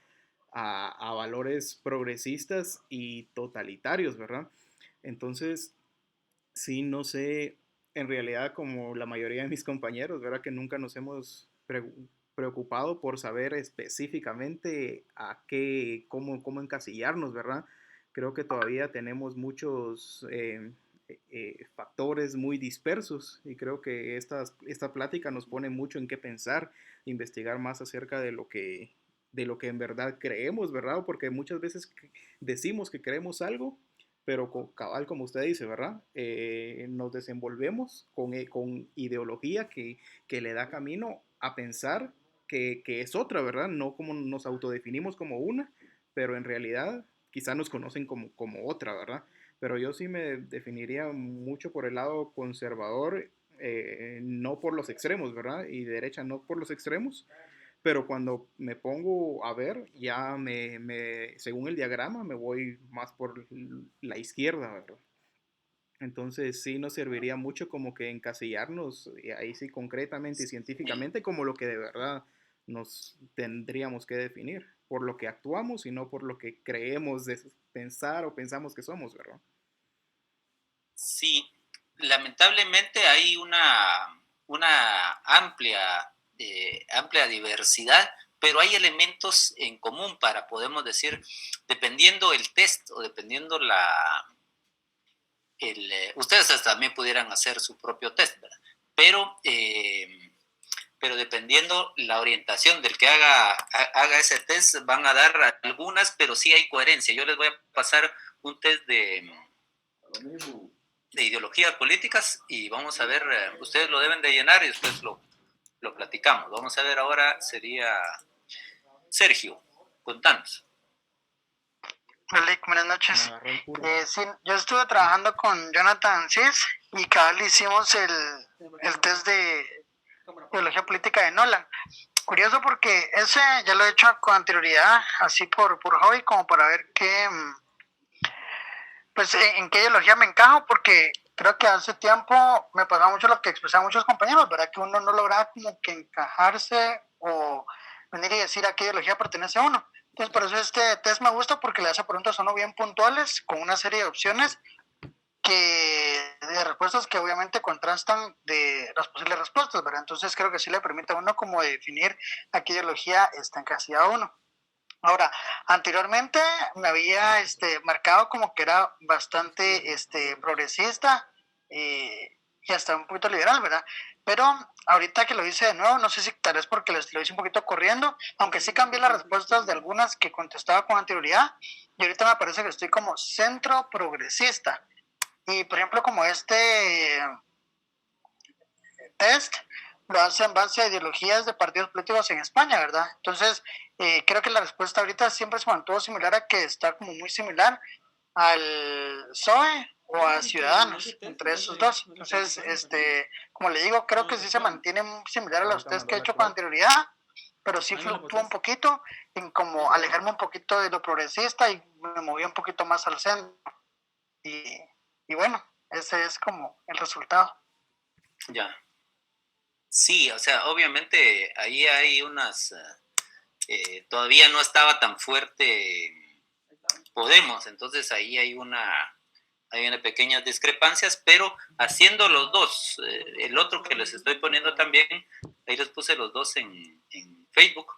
a valores progresistas y totalitarios, ¿verdad? Entonces, sí, no sé, en realidad como la mayoría de mis compañeros, ¿verdad? Que nunca nos hemos preocupado por saber específicamente cómo encasillarnos, ¿verdad? Creo que todavía tenemos muchos factores muy dispersos, y creo que esta plática nos pone mucho en qué pensar, investigar más acerca de lo que en verdad creemos, ¿verdad? Porque muchas veces decimos que creemos algo, pero cabal, como usted dice, ¿verdad? Nos desenvolvemos con ideología que le da camino a pensar que es otra, ¿verdad? No como nos autodefinimos como una, pero en realidad quizá nos conocen como otra, ¿verdad? Pero yo sí me definiría mucho por el lado conservador, no por los extremos, ¿verdad? Y derecha no por los extremos, pero cuando me pongo a ver, ya según el diagrama, me voy más por la izquierda, ¿verdad? Entonces sí nos serviría mucho como que encasillarnos, y ahí sí concretamente y científicamente, como lo que de verdad nos tendríamos que definir, por lo que actuamos y no por lo que creemos de pensar o pensamos que somos, ¿verdad? Sí, lamentablemente hay una amplia diversidad, pero hay elementos en común para, podemos decir, dependiendo el test o dependiendo ustedes también pudieran hacer su propio test, ¿verdad? Pero dependiendo la orientación del que haga ese test, van a dar algunas, pero sí hay coherencia. Yo les voy a pasar un test de ideologías políticas y vamos a ver, ustedes lo deben de llenar y después lo platicamos. Vamos a ver ahora, sería Sergio, contanos. Hola, buenas noches. Sí, yo estuve trabajando con Jonathan Cis y cabal hicimos el test de ideología política de Nolan. Curioso porque ese ya lo he hecho con anterioridad, así por hobby, como para ver pues en qué ideología me encajo, porque creo que hace tiempo me pasaba mucho lo que expresaban muchos compañeros, ¿verdad? Que uno no lograba como que encajarse o venir y decir a qué ideología pertenece a uno. Entonces, por eso este test me gusta, porque le hace preguntas a uno bien puntuales, con una serie de opciones de respuestas que obviamente contrastan de las posibles respuestas, ¿verdad? Entonces creo que sí le permite a uno como definir a qué ideología está encasillado uno. Ahora, anteriormente me había marcado como que era bastante progresista y hasta un poquito liberal, ¿verdad? Pero ahorita que lo hice de nuevo, no sé si tal vez porque lo hice un poquito corriendo, aunque sí cambié las respuestas de algunas que contestaba con anterioridad, y ahorita me parece que estoy como centro progresista. Y por ejemplo, como este test lo hace en base a ideologías de partidos políticos en España, ¿verdad? Entonces, creo que la respuesta ahorita siempre se mantuvo similar a que está como muy similar al PSOE o a Ciudadanos, entre esos dos. Entonces, como le digo, creo que sí se mantiene muy similar a los test que he hecho con anterioridad, pero sí fluctúa un poquito en como alejarme un poquito de lo progresista y me moví un poquito más al centro. Y bueno, ese es como el resultado. Ya. Sí, o sea, obviamente ahí hay todavía no estaba tan fuerte Podemos, entonces ahí hay una pequeñas discrepancias, pero haciendo los dos, el otro que les estoy poniendo también, ahí les puse los dos en Facebook,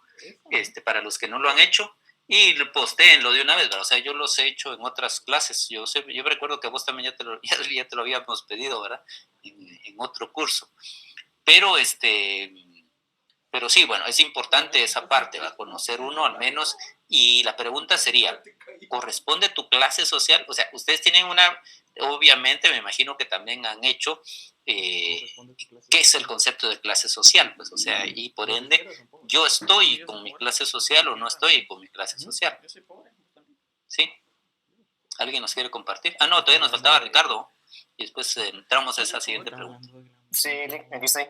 para los que no lo han hecho, y postéenlo de una vez, ¿verdad? O sea, yo los he hecho en otras clases, yo recuerdo que a vos también ya te lo habíamos pedido, ¿verdad? En otro curso, pero pero sí, bueno, es importante esa parte, ¿va? Conocer uno al menos. Y la pregunta sería, ¿corresponde tu clase social? O sea, ustedes tienen obviamente me imagino que también han hecho, ¿qué es el concepto de clase social? Pues, o sea, y por ende, ¿yo estoy con mi clase social o no estoy con mi clase social? ¿Sí? ¿Alguien nos quiere compartir? Ah, no, todavía nos faltaba Ricardo. Y después entramos a esa siguiente pregunta. Sí, aquí estoy.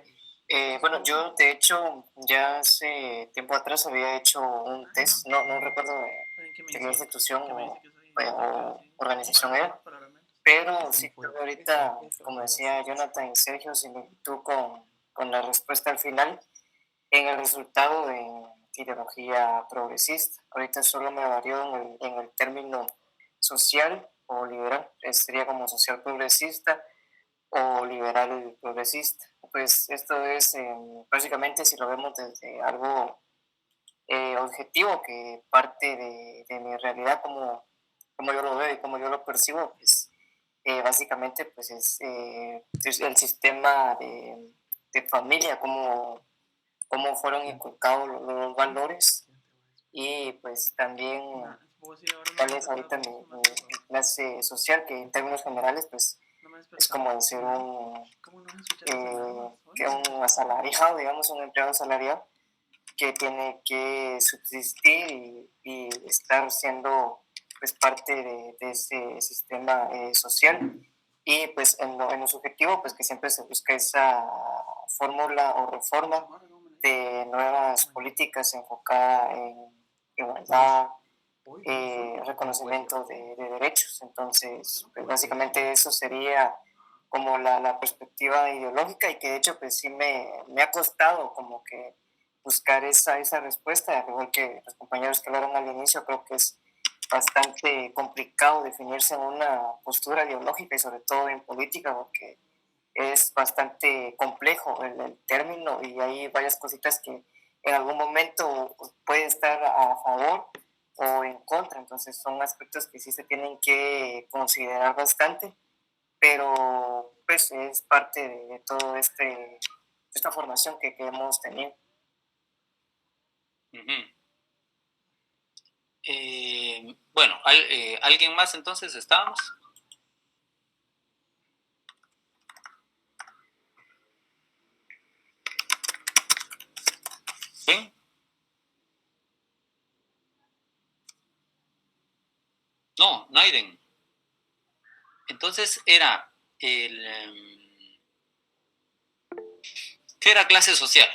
Bueno, yo de hecho ya hace tiempo atrás había hecho un test, no recuerdo de qué institución o organización era, pero sí tuve ahorita, como decía Jonathan y Sergio, similitud con la respuesta al final en el resultado en ideología progresista. Ahorita solo me varió en el término social o liberal, sería como social progresista o liberal progresista. Pues esto es básicamente, si lo vemos desde algo objetivo que parte de mi realidad como yo lo veo y como yo lo percibo, pues básicamente pues es el sistema de familia, cómo fueron inculcados los valores y pues también cuál es ahorita mi clase social, que en términos generales pues es como decir que un asalariado, digamos, un empleado asalariado que tiene que subsistir y estar siendo pues parte de ese sistema social, y pues en lo subjetivo pues que siempre se busca esa fórmula o reforma de nuevas políticas enfocadas en igualdad, reconocimiento de derechos. Entonces pues básicamente eso sería como la perspectiva ideológica, y que de hecho pues sí me ha costado como que buscar esa respuesta, al igual que los compañeros que hablaron al inicio. Creo que es bastante complicado definirse en una postura ideológica, y sobre todo en política, porque es bastante complejo el término, y hay varias cositas que en algún momento puede estar a favor o en contra. Entonces son aspectos que sí se tienen que considerar bastante, pero pues es parte de todo esta formación que hemos tenido. Bueno, ¿alguien más entonces estábamos? ¿Sí? No, Naiden. Entonces era ¿qué era clase social?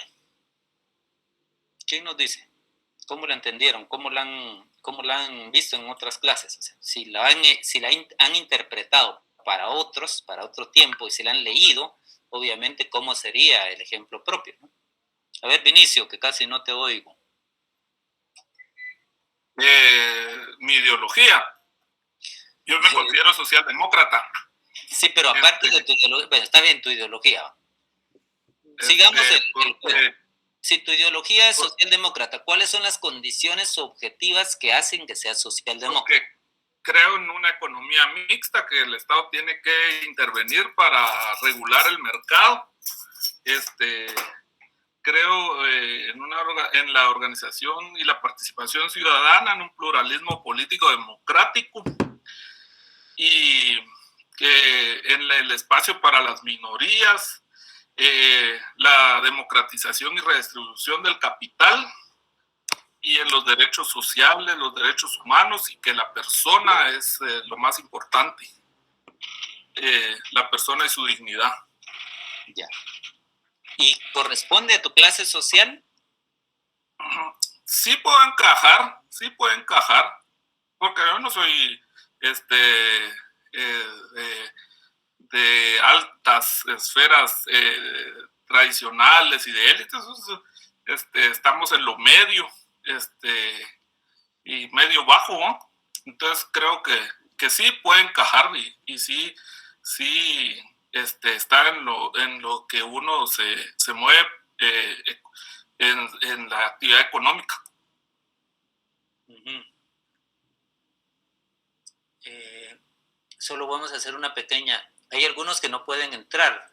¿Quién nos dice? ¿Cómo la entendieron? ¿Cómo la han visto en otras clases? O sea, si la han interpretado para otros, para otro tiempo, y si la han leído, obviamente, ¿cómo sería el ejemplo propio, ¿no? A ver, Vinicio, que casi no te oigo. Mi ideología. Yo me considero socialdemócrata. Sí, pero aparte de tu ideología, bueno, está bien tu ideología. Sigamos si tu ideología es socialdemócrata, ¿cuáles son las condiciones objetivas que hacen que sea socialdemócrata? Creo en una economía mixta, que el Estado tiene que intervenir para regular el mercado. Creo en la organización y la participación ciudadana, en un pluralismo político democrático, y que en el espacio para las minorías, la democratización y redistribución del capital, y en los derechos sociales, los derechos humanos, y que la persona es lo más importante, la persona y su dignidad. Ya. ¿Y corresponde a tu clase social? Sí puede encajar, porque yo no soy de altas esferas tradicionales y de élites. Estamos en lo medio, y medio bajo, ¿no? Entonces creo que sí puede encajar, y sí está en lo que uno se mueve en la actividad económica. Solo vamos a hacer una pequeña. Hay algunos que no pueden entrar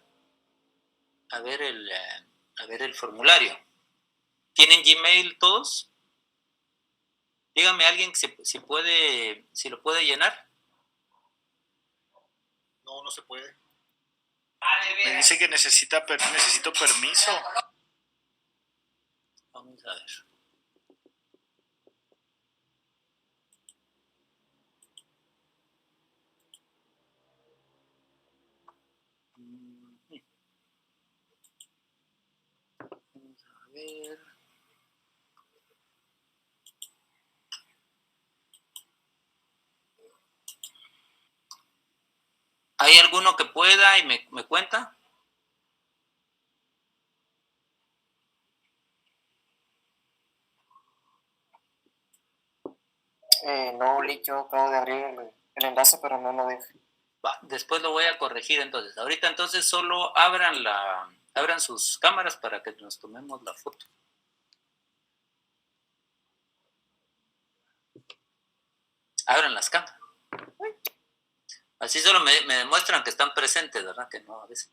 a ver el formulario. ¿Tienen Gmail todos? Dígame alguien si lo puede llenar. No se puede. Me dice que necesito permiso. Vamos a ver. Vamos a ver. ¿Hay alguno que pueda y me cuenta? No, Lick, yo acabo de abrir el enlace, pero no lo deja. Después lo voy a corregir entonces. Ahorita entonces solo abran sus cámaras para que nos tomemos la foto. Abran las cámaras. Así solo me demuestran que están presentes, ¿verdad? Que no, a veces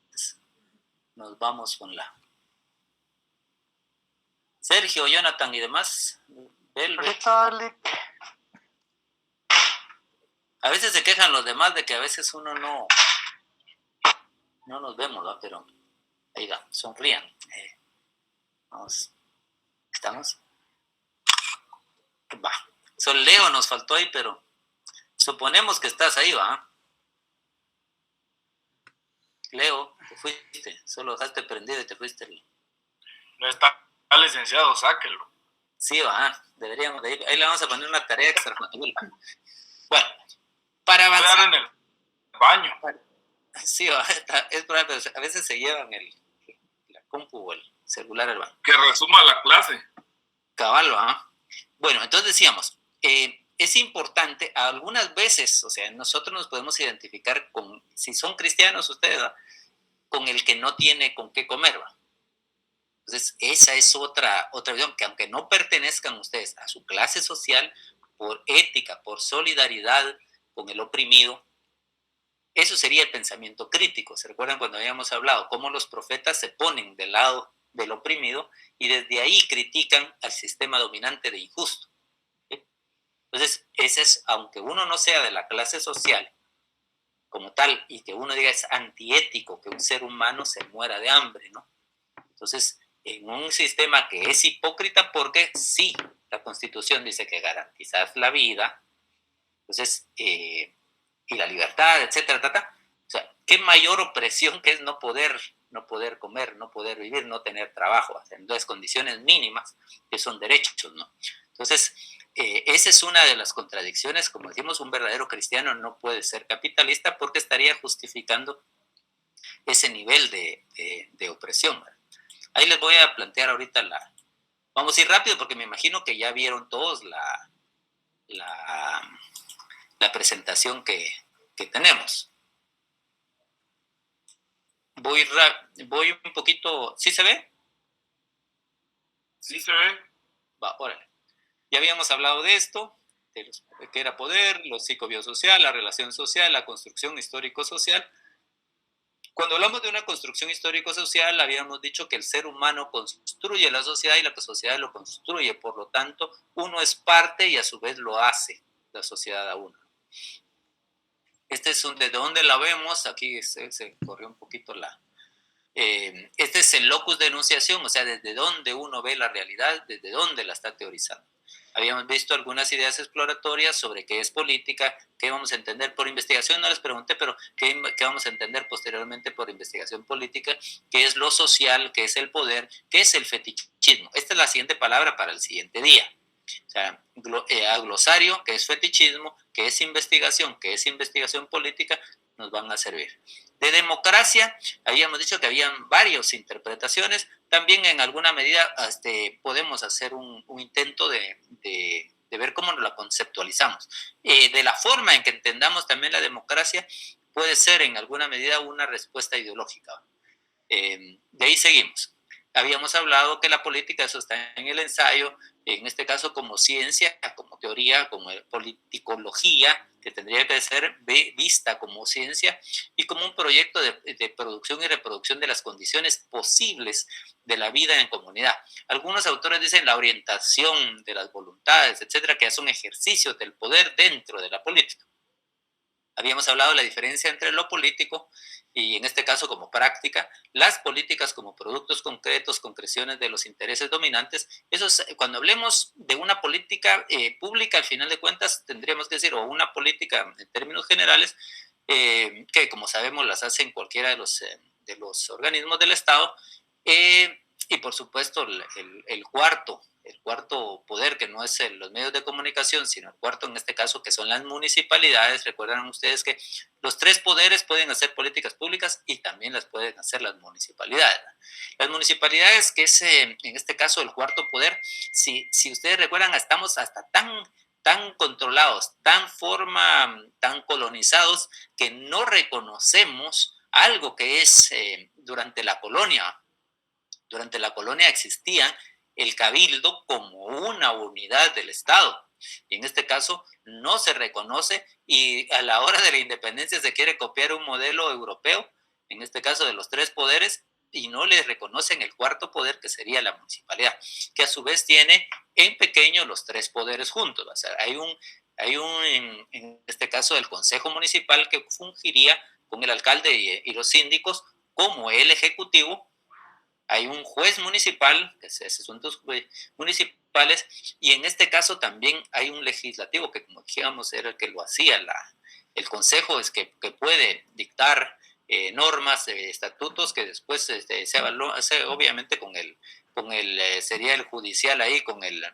nos vamos con la... Sergio, Jonathan y demás. A veces se quejan los demás de que a veces uno no nos vemos, ¿no? Pero ahí va, sonrían. Vamos, ¿estamos? Va. Solo Leo nos faltó ahí, pero suponemos que estás ahí, ¿va? Leo, te fuiste, solo dejaste prendido y te fuiste. No está licenciado, sáquelo. Sí, va, deberíamos de ir. Ahí le vamos a poner una tarea extra. Bueno, para avanzar. Claro, en el baño. Sí, va, es probable, pero a veces se llevan la compu o el celular al baño. Que resuma la clase. Cabal, ¿va? Bueno, entonces decíamos, es importante, algunas veces, o sea, nosotros nos podemos identificar con, si son cristianos ustedes, ¿va? Con el que no tiene con qué comer, ¿va? Entonces, esa es otra visión, que aunque no pertenezcan ustedes a su clase social, por ética, por solidaridad con el oprimido, eso sería el pensamiento crítico. ¿Se recuerdan cuando habíamos hablado cómo los profetas se ponen del lado del oprimido y desde ahí critican al sistema dominante de injusto? ¿Sí? Entonces, ese es, aunque uno no sea de la clase social como tal y que uno diga es antiético que un ser humano se muera de hambre, ¿no? Entonces, en un sistema que es hipócrita porque sí, la Constitución dice que garantizas la vida, entonces, y la libertad, etcétera, o sea, qué mayor opresión que es no poder comer, no poder vivir, no tener trabajo, en las condiciones mínimas que son derechos, ¿no? Entonces, esa es una de las contradicciones. Como decimos, un verdadero cristiano no puede ser capitalista porque estaría justificando ese nivel de opresión, ¿verdad? Ahí les voy a plantear ahorita vamos a ir rápido porque me imagino que ya vieron todos la presentación que tenemos. Voy un poquito, ¿sí se ve? Sí se ve. Va, órale. Ya habíamos hablado de esto, de que era poder, lo psicobiosocial, la relación social, la construcción histórico-social. Cuando hablamos de una construcción histórico-social, habíamos dicho que el ser humano construye la sociedad y la sociedad lo construye. Por lo tanto, uno es parte y a su vez lo hace la sociedad a uno. Este es de dónde la vemos. Aquí se corrió un poquito este es el locus de enunciación, o sea, desde dónde uno ve la realidad, desde dónde la está teorizando. Habíamos visto algunas ideas exploratorias sobre qué es política, qué vamos a entender por investigación, no les pregunté, pero qué vamos a entender posteriormente por investigación política, qué es lo social, qué es el poder, qué es el fetichismo. Esta es la siguiente palabra para el siguiente día. O sea, a glosario, que es fetichismo, que es investigación política, nos van a servir. De democracia, habíamos dicho que habían varias interpretaciones. También en alguna medida podemos hacer un intento de ver cómo nos la conceptualizamos. De la forma en que entendamos también la democracia, puede ser en alguna medida una respuesta ideológica. De ahí seguimos. Habíamos hablado que la política, eso está en el ensayo, en este caso como ciencia, como teoría, como politicología, que tendría que ser vista como ciencia y como un proyecto de producción y reproducción de las condiciones posibles de la vida en comunidad. Algunos autores dicen la orientación de las voluntades, etcétera, que son ejercicios del poder dentro de la política. Habíamos hablado de la diferencia entre lo político y en este caso como práctica, las políticas como productos concretos, concreciones de los intereses dominantes. Eso es, cuando hablemos de una política pública, al final de cuentas tendríamos que decir, o una política en términos generales, que como sabemos las hacen cualquiera de los organismos del Estado, y por supuesto el cuarto poder, que no es los medios de comunicación, sino el cuarto en este caso, que son las municipalidades. Recuerdan ustedes que los tres poderes pueden hacer políticas públicas y también las pueden hacer las municipalidades. Las municipalidades, que es en este caso el cuarto poder, si ustedes recuerdan, estamos hasta tan controlados, tan colonizados, que no reconocemos algo que es durante la colonia. Durante la colonia existía el cabildo como una unidad del Estado. Y en este caso no se reconoce, y a la hora de la independencia se quiere copiar un modelo europeo, en este caso de los tres poderes, y no les reconocen el cuarto poder, que sería la municipalidad, que a su vez tiene en pequeño los tres poderes juntos. O sea, Hay en este caso, el Consejo Municipal que fungiría con el alcalde y los síndicos como el ejecutivo. Hay un juez municipal, que es asuntos municipales, y en este caso también hay un legislativo que, como dijimos, era el que lo hacía. El consejo es que puede dictar normas, estatutos que después se evalúan, obviamente sería el judicial ahí, con el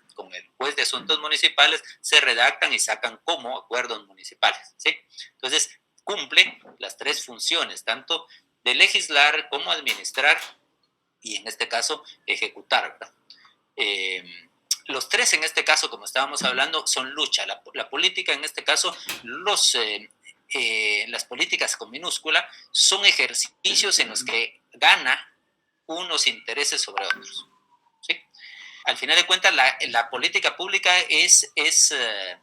juez de asuntos municipales, se redactan y sacan como acuerdos municipales, ¿sí? Entonces, cumple las tres funciones, tanto de legislar como administrar, y en este caso ejecutar, ¿verdad? Los tres en este caso, como estábamos hablando, son lucha. La política en este caso, las políticas con minúscula son ejercicios en los que gana unos intereses sobre otros, ¿sí? Al final de cuentas, la política pública es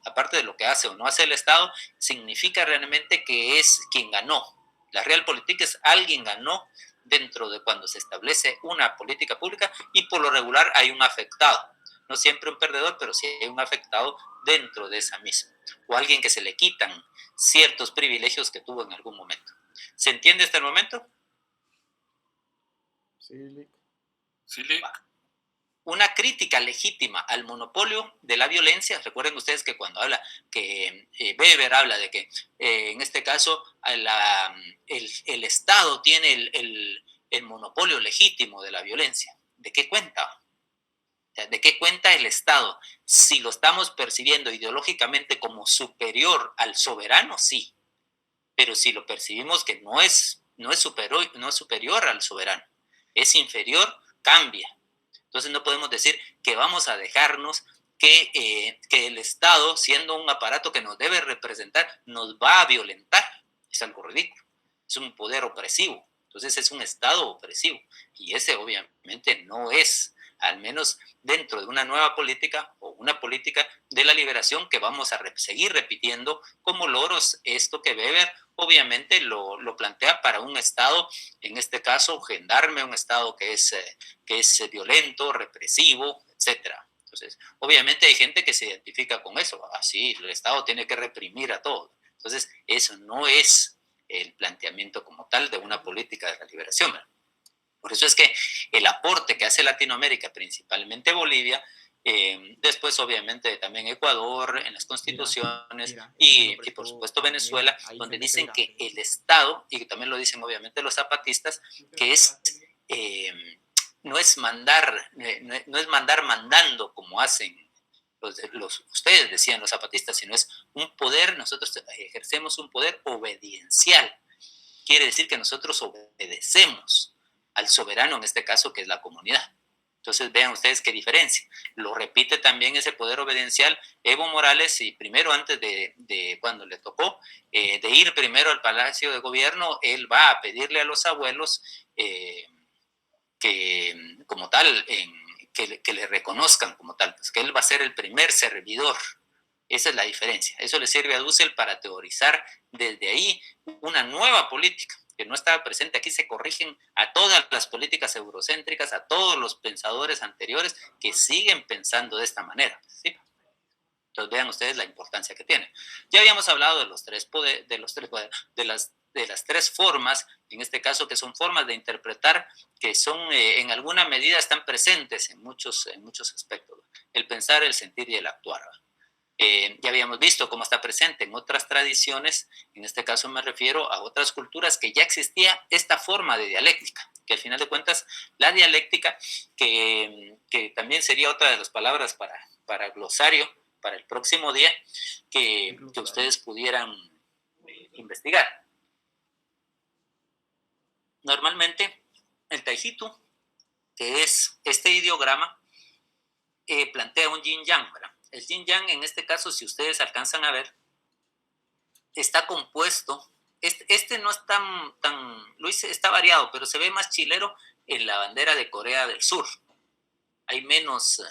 aparte de lo que hace o no hace el Estado, significa realmente que es quien ganó. La realpolitik es alguien ganó dentro de cuando se establece una política pública, y por lo regular hay un afectado. No siempre un perdedor, pero sí hay un afectado dentro de esa misma. O alguien que se le quitan ciertos privilegios que tuvo en algún momento. ¿Se entiende hasta el momento? Sí, Lick. Sí, Lick. Una crítica legítima al monopolio de la violencia. Recuerden ustedes que cuando habla, que Weber habla de que en este caso el Estado tiene el monopolio legítimo de la violencia. ¿De qué cuenta? ¿De qué cuenta el Estado? Si lo estamos percibiendo ideológicamente como superior al soberano, sí. Pero si lo percibimos que no es superior al soberano, es inferior, cambia. Entonces no podemos decir que vamos a dejarnos que el Estado, siendo un aparato que nos debe representar, nos va a violentar. Es algo ridículo. Es un poder opresivo. Entonces es un Estado opresivo. Y ese obviamente no es, al menos dentro de una nueva política o una política de la liberación que vamos a seguir repitiendo como loros, esto que Weber obviamente lo plantea para un Estado, en este caso gendarme, un Estado que es violento, represivo, etcétera. Entonces, obviamente hay gente que se identifica con eso, así el Estado tiene que reprimir a todos. Entonces, eso no es el planteamiento como tal de una política de la liberación, ¿verdad? Por eso es que el aporte que hace Latinoamérica, principalmente Bolivia, después obviamente también Ecuador, en las constituciones, y por supuesto Venezuela, donde dicen que el Estado, y también lo dicen obviamente los zapatistas, que no es mandar mandando como hacen ustedes decían los zapatistas, sino es un poder, nosotros ejercemos un poder obediencial. Quiere decir que nosotros obedecemos al soberano, en este caso, que es la comunidad. Entonces vean ustedes qué diferencia. Lo repite también ese poder obediencial Evo Morales, y primero, antes de cuando le tocó, de ir primero al Palacio de Gobierno, él va a pedirle a los abuelos que como tal, que le reconozcan como tal, pues que él va a ser el primer servidor. Esa es la diferencia. Eso le sirve a Dussel para teorizar desde ahí una nueva política que no estaba presente. Aquí se corrigen a todas las políticas eurocéntricas, a todos los pensadores anteriores que siguen pensando de esta manera, ¿sí? Entonces vean ustedes la importancia que tiene. Ya habíamos hablado de las tres formas, en este caso, que son formas de interpretar que son en alguna medida están presentes en muchos aspectos. El pensar, el sentir y el actuar. Ya habíamos visto cómo está presente en otras tradiciones, en este caso me refiero a otras culturas que ya existía esta forma de dialéctica, que al final de cuentas la dialéctica, que también sería otra de las palabras para glosario, para el próximo día, que ustedes pudieran investigar. Normalmente el Taijitu, que es este ideograma, plantea un yin-yang, ¿verdad? El yin-yang, en este caso, si ustedes alcanzan a ver, está compuesto, este no es está variado, pero se ve más chilero en la bandera de Corea del Sur. Hay menos,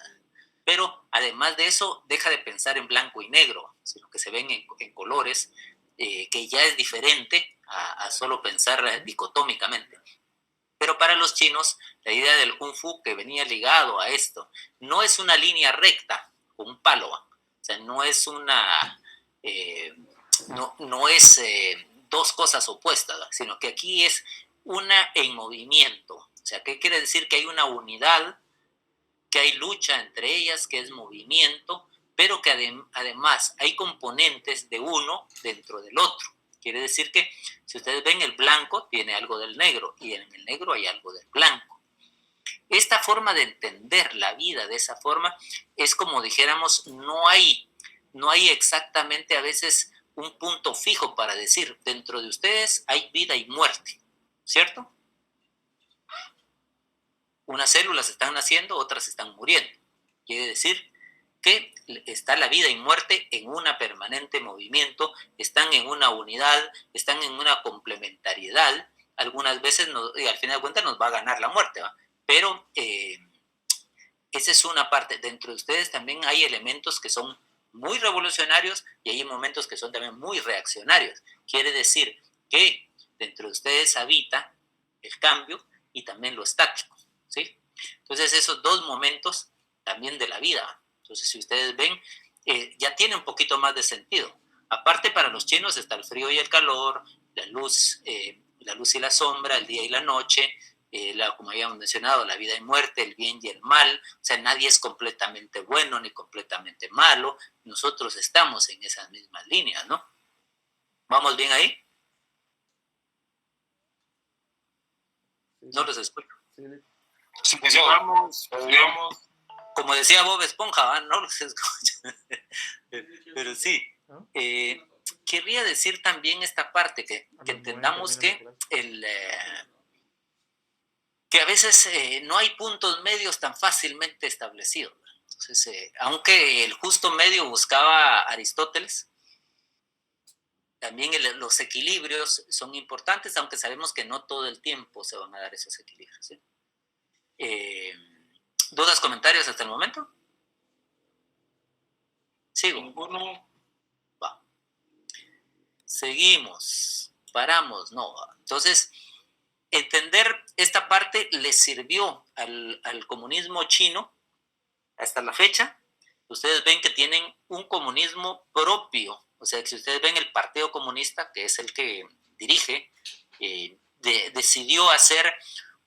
pero además de eso, deja de pensar en blanco y negro, sino que se ven en colores, que ya es diferente a solo pensar dicotómicamente. Pero para los chinos, la idea del Kung Fu, que venía ligado a esto, no es una línea recta, un palo, o sea, no es una no es dos cosas opuestas, sino que aquí es una en movimiento. O sea, ¿qué quiere decir? Que hay una unidad, que hay lucha entre ellas, que es movimiento, pero que además hay componentes de uno dentro del otro. Quiere decir que si ustedes ven el blanco, tiene algo del negro, y en el negro hay algo del blanco. Esta forma de entender la vida de esa forma es como dijéramos, no hay exactamente a veces un punto fijo para decir, dentro de ustedes hay vida y muerte, ¿cierto? Unas células están naciendo, otras están muriendo. Quiere decir que está la vida y muerte en una permanente movimiento, están en una unidad, están en una complementariedad. Algunas veces, y al final de cuentas, nos va a ganar la muerte, ¿va? Pero esa es una parte. Dentro de ustedes también hay elementos que son muy revolucionarios y hay momentos que son también muy reaccionarios. Quiere decir que dentro de ustedes habita el cambio y también lo estático, ¿sí? Entonces esos dos momentos también de la vida. Entonces si ustedes ven, ya tiene un poquito más de sentido. Aparte para los chinos está el frío y el calor, la luz y la sombra, el día y la noche, como habíamos mencionado, la vida y muerte, el bien y el mal. O sea, nadie es completamente bueno ni completamente malo. Nosotros estamos en esas mismas líneas, ¿no? ¿Vamos bien ahí? No los escucho. Sí, vamos. Como decía Bob Esponja, no los escucho. Pero sí. Querría decir también esta parte, que entendamos que que a veces no hay puntos medios tan fácilmente establecidos. Entonces, aunque el justo medio buscaba Aristóteles, también los equilibrios son importantes, aunque sabemos que no todo el tiempo se van a dar esos equilibrios, ¿sí? ¿Dudas, comentarios hasta el momento? Sigo. Ninguno. Va. Seguimos. Paramos. No. Entonces, entender esta parte le sirvió al comunismo chino hasta la fecha. Ustedes ven que tienen un comunismo propio. O sea, que si ustedes ven el Partido Comunista, que es el que dirige, decidió hacer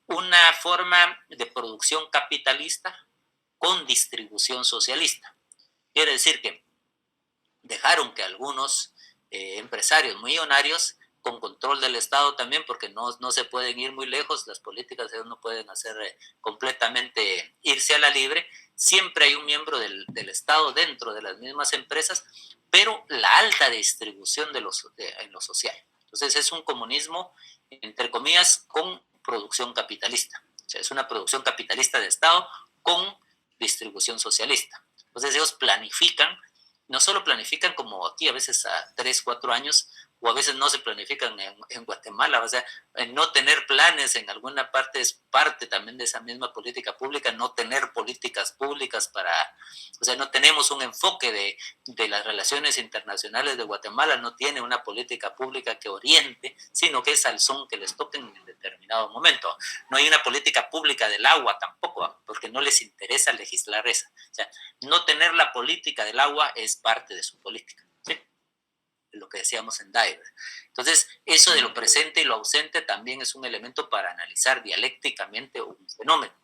una forma de producción capitalista con distribución socialista. Quiere decir que dejaron que algunos empresarios millonarios, con control del Estado también, porque no se pueden ir muy lejos, las políticas ellos no pueden hacer completamente irse a la libre, siempre hay un miembro del Estado dentro de las mismas empresas, pero la alta distribución en lo social. Entonces es un comunismo, entre comillas, con producción capitalista. O sea, es una producción capitalista de Estado con distribución socialista. Entonces ellos planifican, no solo planifican como aquí a veces a 3, 4 años, o a veces no se planifican en Guatemala, o sea, no tener planes en alguna parte es parte también de esa misma política pública, no tener políticas públicas o sea, no tenemos un enfoque de las relaciones internacionales de Guatemala, no tiene una política pública que oriente, sino que es al son que les toque en determinado momento. No hay una política pública del agua tampoco, porque no les interesa legislar esa. O sea, no tener la política del agua es parte de su política, ¿sí? Lo que decíamos en Dyer. Entonces, eso de lo presente y lo ausente también es un elemento para analizar dialécticamente un fenómeno.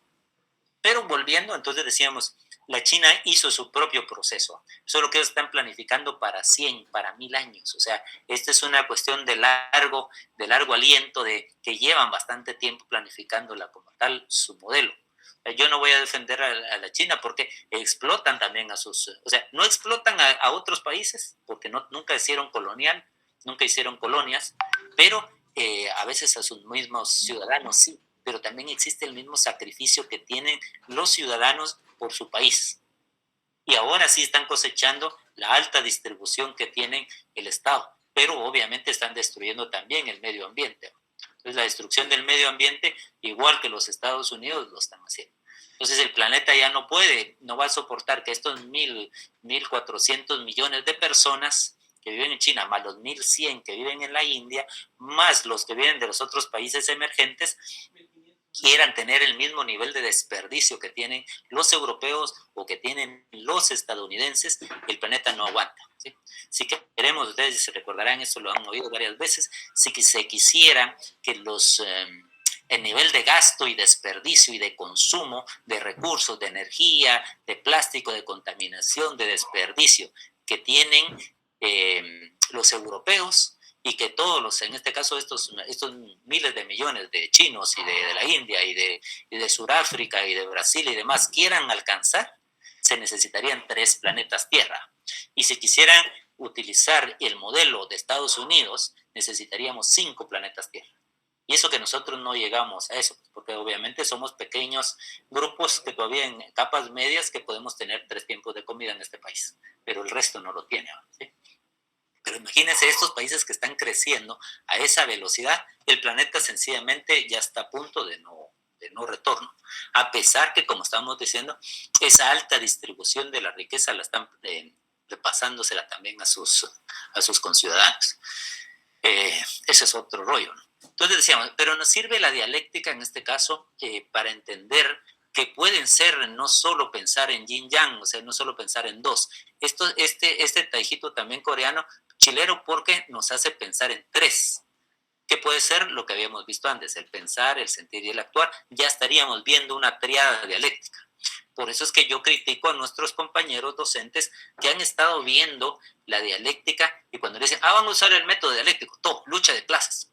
Pero volviendo, entonces decíamos, la China hizo su propio proceso. Eso es lo que ellos están planificando para 100, para 1000 años. O sea, esta es una cuestión de largo aliento, que llevan bastante tiempo planificándola como tal, su modelo. Yo no voy a defender a la China porque explotan también o sea, no explotan a otros países porque nunca hicieron colonias, pero a veces a sus mismos ciudadanos sí, pero también existe el mismo sacrificio que tienen los ciudadanos por su país. Y ahora sí están cosechando la alta distribución que tienen el Estado, pero obviamente están destruyendo también el medio ambiente. Entonces la destrucción del medio ambiente, igual que los Estados Unidos, lo están haciendo. Entonces el planeta ya no va a soportar que estos 1.400 millones de personas que viven en China, más los 1.100 que viven en la India, más los que viven de los otros países emergentes, quieran tener el mismo nivel de desperdicio que tienen los europeos o que tienen los estadounidenses, el planeta no aguanta, ¿sí? Si queremos, ustedes se recordarán, eso lo han oído varias veces, si se quisiera que el nivel de gasto y desperdicio y de consumo de recursos, de energía, de plástico, de contaminación, de desperdicio que tienen los europeos, y que todos en este caso estos miles de millones de chinos y de la India y de Sudáfrica y de Brasil y demás quieran alcanzar, se necesitarían 3 planetas Tierra. Y si quisieran utilizar el modelo de Estados Unidos, necesitaríamos 5 planetas Tierra. Y eso que nosotros no llegamos a eso, porque obviamente somos pequeños grupos que todavía en capas medias que podemos tener 3 tiempos de comida en este país, pero el resto no lo tiene, ¿sí? Pero imagínense estos países que están creciendo a esa velocidad, el planeta sencillamente ya está a punto de no retorno. A pesar que, como estamos diciendo, esa alta distribución de la riqueza la están repasándosela también a sus conciudadanos. Ese es otro rollo, ¿no? Entonces decíamos, pero nos sirve la dialéctica en este caso para entender que pueden ser no solo pensar en yin-yang, o sea, no solo pensar en 2. Este taijito también coreano, chilero, porque nos hace pensar en 3, que puede ser lo que habíamos visto antes, el pensar, el sentir y el actuar. Ya estaríamos viendo una triada dialéctica. Por eso es que yo critico a nuestros compañeros docentes que han estado viendo la dialéctica y cuando le dicen, van a usar el método dialéctico, todo, lucha de clases.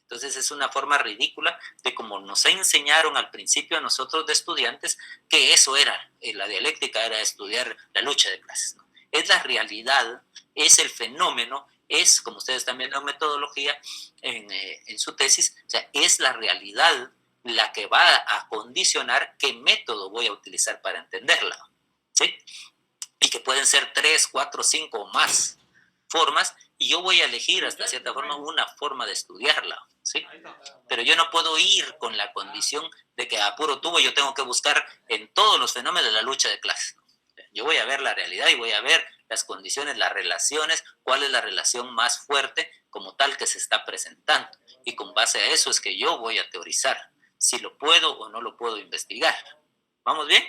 Entonces es una forma ridícula de como nos enseñaron al principio a nosotros de estudiantes que eso era, la dialéctica era estudiar la lucha de clases, ¿no? Es la realidad, es el fenómeno, es, como ustedes también dan metodología en su tesis, o sea, es la realidad la que va a condicionar qué método voy a utilizar para entenderla, ¿sí? Y que pueden ser 3, 4, 5 o más formas, y yo voy a elegir hasta cierta forma una forma de estudiarla, ¿sí? Pero yo no puedo ir con la condición de que a puro tubo yo tengo que buscar en todos los fenómenos de la lucha de clases. Yo voy a ver la realidad y voy a ver las condiciones, las relaciones, cuál es la relación más fuerte como tal que se está presentando. Y con base a eso es que yo voy a teorizar si lo puedo o no lo puedo investigar. ¿Vamos bien?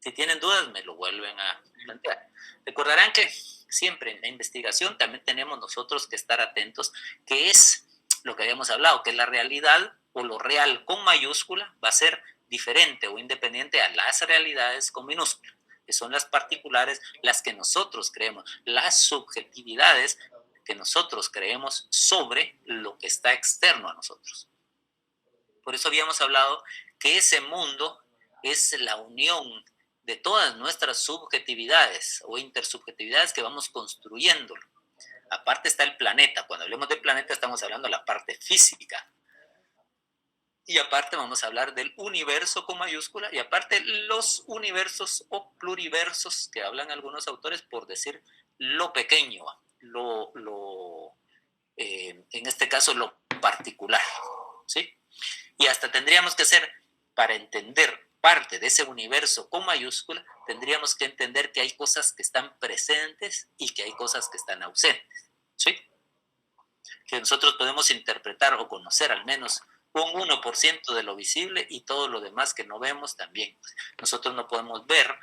Si tienen dudas, me lo vuelven a plantear. Recordarán que siempre en la investigación también tenemos nosotros que estar atentos, que es lo que habíamos hablado, que la realidad o lo real con mayúscula va a ser diferente o independiente a las realidades con minúscula, que son las particulares, las que nosotros creemos, las subjetividades que nosotros creemos sobre lo que está externo a nosotros. Por eso habíamos hablado que ese mundo es la unión de todas nuestras subjetividades o intersubjetividades que vamos construyéndolo. Aparte está el planeta. Cuando hablemos de planeta estamos hablando de la parte física. Y aparte vamos a hablar del universo con mayúscula y aparte los universos o pluriversos que hablan algunos autores por decir lo pequeño, en este caso lo particular, ¿sí? Y hasta tendríamos que ser, para entender parte de ese universo con mayúscula, tendríamos que entender que hay cosas que están presentes y que hay cosas que están ausentes, ¿sí? Que nosotros podemos interpretar o conocer al menos un 1% de lo visible y todo lo demás que no vemos también. Nosotros no podemos ver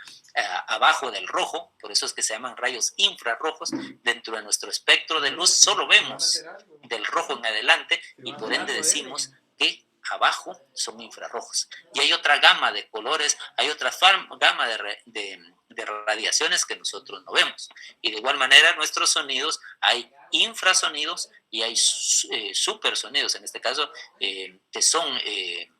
abajo del rojo, por eso es que se llaman rayos infrarrojos. Dentro de nuestro espectro de luz solo vemos del rojo en adelante y por ende decimos que abajo son infrarrojos. Y hay otra gama de colores, hay otra gama de radiaciones que nosotros no vemos. Y de igual manera nuestros sonidos, hay infrasonidos y hay supersonidos, en este caso, que son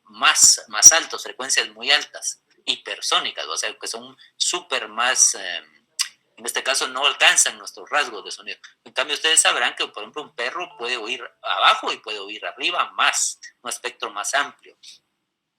más altos, frecuencias muy altas, hipersónicas, o sea, que son súper más... en este caso no alcanzan nuestros rasgos de sonido. En cambio, ustedes sabrán que, por ejemplo, un perro puede oír abajo y puede oír arriba más, un espectro más amplio.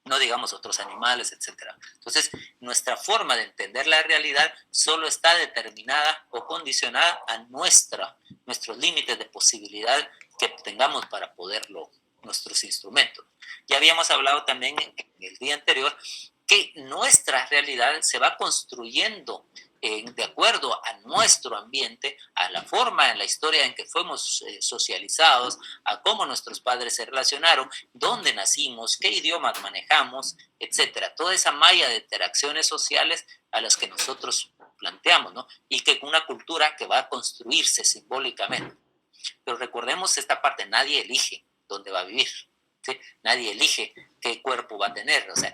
No digamos otros animales, etc. Entonces, nuestra forma de entender la realidad solo está determinada o condicionada a nuestros límites de posibilidad que tengamos para poderlo, nuestros instrumentos. Ya habíamos hablado también en el día anterior que nuestra realidad se va construyendo de acuerdo a nuestro ambiente, a la forma en la historia en que fuimos socializados, a cómo nuestros padres se relacionaron, dónde nacimos, qué idiomas manejamos, etcétera. Toda esa malla de interacciones sociales a las que nosotros planteamos, ¿no? Y que una cultura que va a construirse simbólicamente. Pero recordemos esta parte, nadie elige dónde va a vivir, ¿sí? Nadie elige qué cuerpo va a tener, o sea,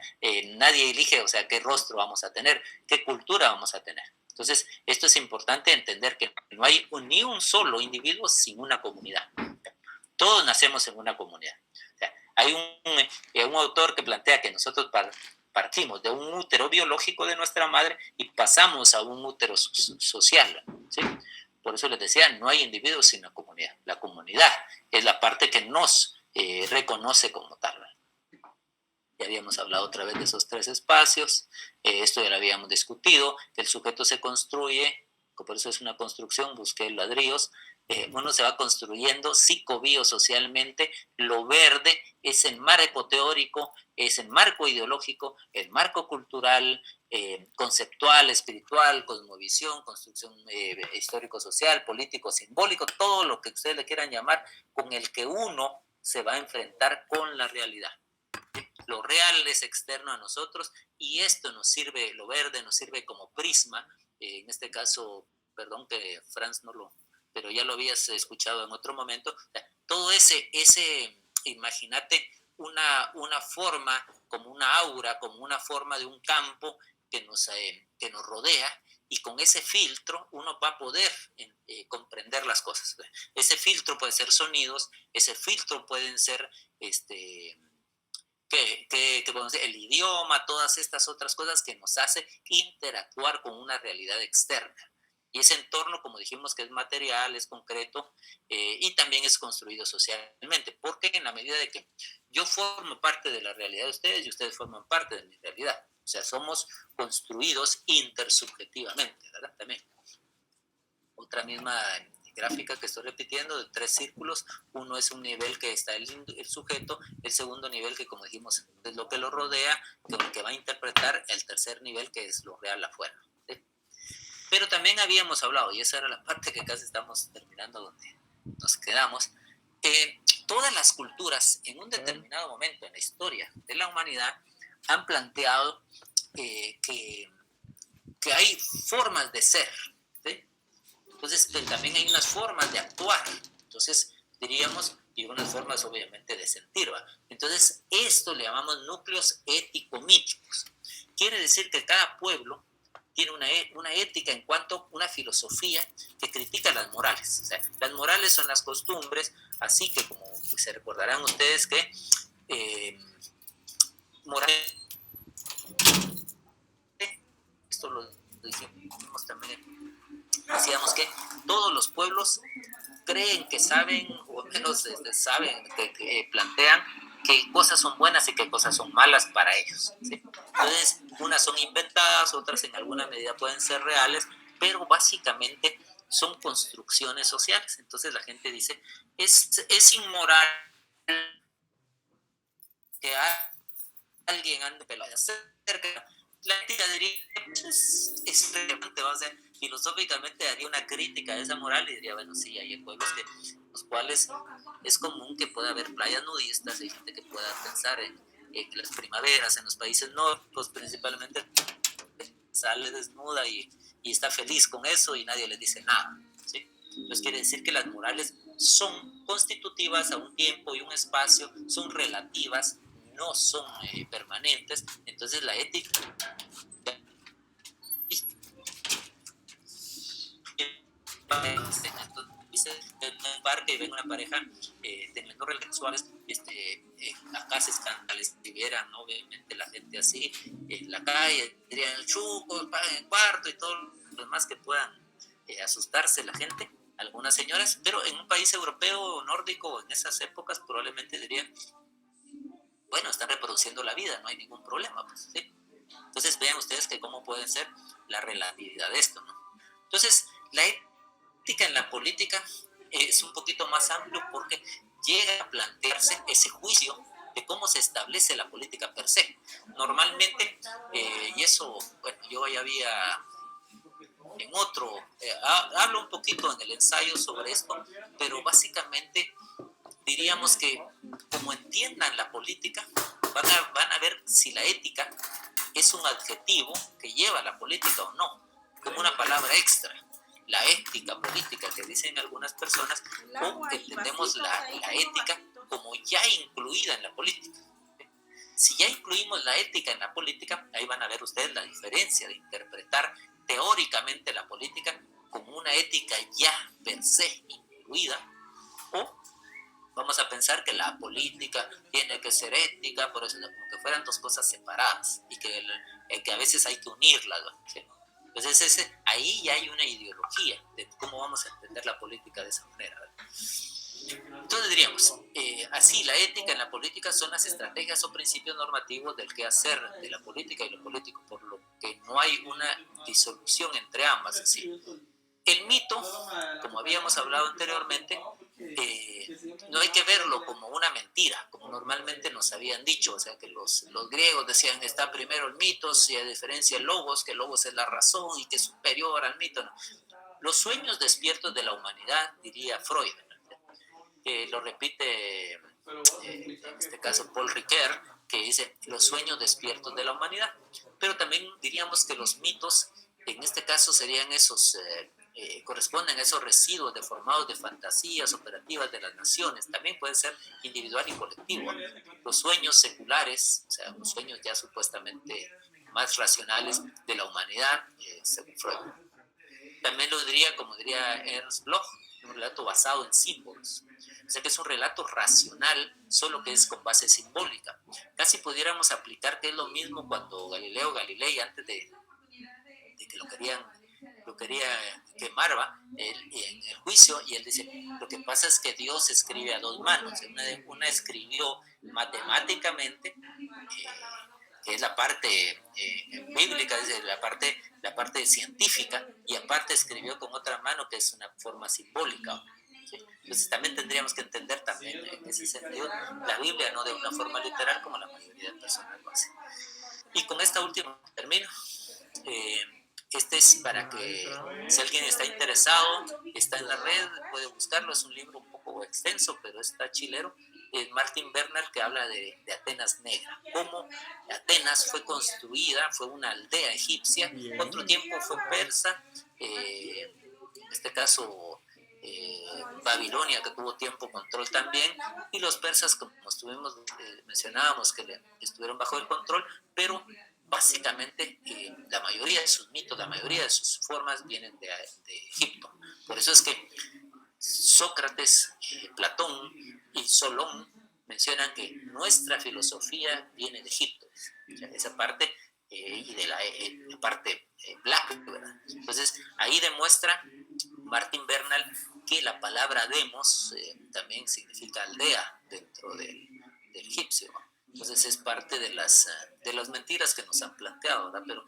nadie elige, o sea, qué rostro vamos a tener, qué cultura vamos a tener. Entonces, esto es importante entender que no hay ni un solo individuo sin una comunidad. Todos nacemos en una comunidad. O sea, hay un autor que plantea que nosotros partimos de un útero biológico de nuestra madre y pasamos a un útero social, ¿sí? Por eso les decía, no hay individuos sin la comunidad. La comunidad es la parte que nos reconoce como tal. Ya habíamos hablado otra vez de esos 3 espacios, esto ya lo habíamos discutido, que el sujeto se construye, por eso es una construcción, busqué ladrillos, uno se va construyendo psicobiosocialmente, lo verde es el marco teórico, es el marco ideológico, el marco cultural, conceptual, espiritual, cosmovisión, construcción histórico-social, político, simbólico, todo lo que ustedes le quieran llamar, con el que uno se va a enfrentar con la realidad. Lo real es externo a nosotros y esto nos sirve, lo verde nos sirve como prisma, en este caso, perdón que Franz no lo, pero ya lo habías escuchado en otro momento, todo ese imagínate una forma, como una aura, como una forma de un campo que nos rodea, y con ese filtro uno va a poder comprender las cosas. Ese filtro puede ser sonidos, ese filtro pueden ser podemos decir, el idioma, todas estas otras cosas que nos hace interactuar con una realidad externa. Y ese entorno, como dijimos, que es material, es concreto, y también es construido socialmente, porque en la medida de que yo formo parte de la realidad de ustedes y ustedes forman parte de mi realidad, o sea, somos construidos intersubjetivamente, ¿verdad? También. Otra misma gráfica que estoy repitiendo de 3 círculos, uno es un nivel que está el sujeto, el segundo nivel que, como dijimos, es lo que lo rodea, que va a interpretar, el tercer nivel que es lo real afuera, ¿sí? Pero también habíamos hablado, y esa era la parte que casi estamos terminando donde nos quedamos, todas las culturas en un determinado momento en la historia de la humanidad han planteado que hay formas de ser, ¿sí? Entonces también hay unas formas de actuar, entonces diríamos, y unas formas obviamente de sentir, ¿va? Entonces esto le llamamos núcleos ético-míticos. Quiere decir que cada pueblo tiene una ética en cuanto a una filosofía que critica las morales. O sea, las morales son las costumbres, así que como se recordarán ustedes que morales, esto lo dijimos también, decíamos que todos los pueblos creen que saben, o al menos saben, que plantean qué cosas son buenas y qué cosas son malas para ellos, ¿sí? Entonces, unas son inventadas, otras en alguna medida pueden ser reales, pero básicamente son construcciones sociales. Entonces la gente dice, es inmoral que alguien ande pelado cerca. La ética diría, es relevante, o sea, filosóficamente haría una crítica a esa moral y diría, bueno, sí, hay pueblos los cuales es común que pueda haber playas nudistas, hay gente que pueda pensar en las primaveras en los países nórdicos principalmente, sale desnuda y está feliz con eso y nadie le dice nada, ¿sí? Entonces quiere decir que las morales son constitutivas a un tiempo y un espacio, son relativas, no son permanentes. Entonces la ética en un parque y ven una pareja teniendo relaciones sexuales, acá se liberan, ¿no? Obviamente la gente así en la calle dirían el chuco, pagan el cuarto y todo lo demás que puedan asustarse la gente, algunas señoras, pero en un país europeo nórdico en esas épocas probablemente dirían, bueno, están reproduciendo la vida, no hay ningún problema, pues, ¿sí? Entonces vean ustedes que cómo puede ser la relatividad de esto, ¿no? Entonces la ética en la política es un poquito más amplio porque llega a plantearse ese juicio de cómo se establece la política per se. Normalmente, y eso, bueno, yo ya había en otro, hablo un poquito en el ensayo sobre esto, pero básicamente diríamos que como entiendan la política, van a ver si la ética es un adjetivo que lleva la política o no, como una palabra extra. La ética política que dicen algunas personas, o entendemos la ética como ya incluida en la política. Si ya incluimos la ética en la política, ahí van a ver ustedes la diferencia de interpretar teóricamente la política como una ética ya per se incluida, o vamos a pensar que la política tiene que ser ética, por eso como que fueran dos cosas separadas y que a veces hay que unirlas, ¿sí? Entonces ahí ya hay una ideología de cómo vamos a entender la política de esa manera, ¿verdad? Entonces diríamos, así la ética en la política son las estrategias o principios normativos del quehacer de la política y lo político, por lo que no hay una disolución entre ambas. Así. El mito, como habíamos hablado anteriormente, no hay que verlo como una mentira, como normalmente nos habían dicho, o sea que los griegos decían está primero el mito, si a diferencia el logos, que el logos es la razón y que es superior al mito. No. Los sueños despiertos de la humanidad, diría Freud, lo repite en este caso Paul Ricoeur, que dice los sueños despiertos de la humanidad, pero también diríamos que los mitos en este caso serían esos corresponden a esos residuos deformados de fantasías operativas de las naciones, también pueden ser individual y colectivo. Los sueños seculares, o sea, los sueños ya supuestamente más racionales de la humanidad, según Freud. También lo diría, como diría Ernst Bloch, un relato basado en símbolos. O sea que es un relato racional, solo que es con base simbólica. Casi pudiéramos aplicar que es lo mismo cuando Galileo Galilei, antes de que lo quería quemar en el juicio, y él dice, lo que pasa es que Dios escribe a dos manos. Una escribió matemáticamente, que es la parte bíblica, es la parte científica, y aparte escribió con otra mano, que es una forma simbólica. ¿Sí? Entonces también tendríamos que entender también en ese sentido la Biblia, no de una forma literal como la mayoría de personas lo hacen. Y con esta última termino. Este es para que si alguien está interesado, está en la red, puede buscarlo. Es un libro un poco extenso, pero está chilero. Martin Bernal, que habla de Atenas Negra, cómo Atenas fue construida, fue una aldea egipcia, otro tiempo fue persa, en este caso Babilonia, que tuvo tiempo control también, y los persas, como mencionábamos, que estuvieron bajo el control, pero básicamente la mayoría de sus mitos, la mayoría de sus formas vienen de Egipto. Por eso es que Sócrates, Platón y Solón mencionan que nuestra filosofía viene de Egipto. O sea, esa parte y de la parte black, ¿verdad? Entonces ahí demuestra Martin Bernal que la palabra demos también significa aldea dentro del egipcio. Entonces es parte de las mentiras que nos han planteado, ¿verdad? Pero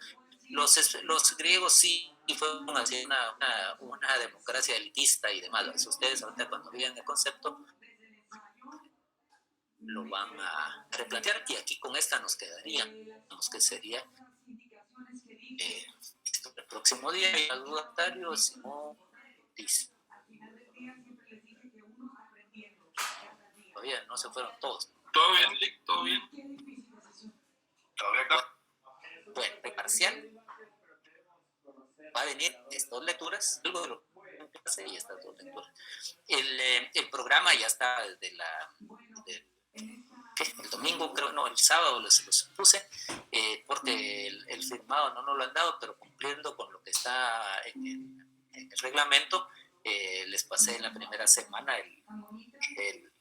los griegos sí fueron así una democracia elitista y demás. Entonces, ustedes ahorita cuando vean el concepto lo van a replantear, y aquí con esta nos quedaríamos, que sería el próximo día, y al dudatario, si no dice. Todavía no se fueron todos. ¿Todo bien, Lick? ¿Todo bien? ¿Todo bien? Bueno, el parcial va a venir estas dos lecturas, algo de lo que clase y estas dos lecturas. El programa ya está desde el domingo, creo, no, el sábado los puse, porque el firmado no nos lo han dado, pero cumpliendo con lo que está en el reglamento, les pasé en la primera semana el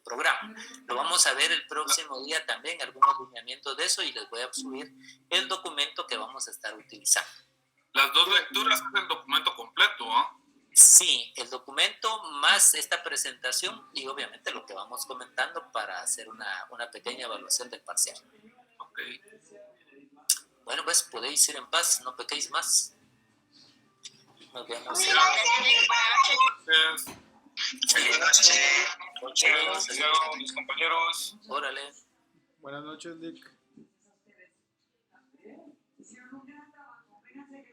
programa. Lo vamos a ver el próximo día también, algunos lineamientos de eso, y les voy a subir el documento que vamos a estar utilizando. Las dos lecturas es el documento completo, ¿no? Sí, el documento más esta presentación y obviamente lo que vamos comentando para hacer una pequeña evaluación del parcial. Ok. Bueno, pues podéis ir en paz, no pequéis más. Nos vemos. Buenas noches, mis compañeros. Órale. Buenas noches, Dick.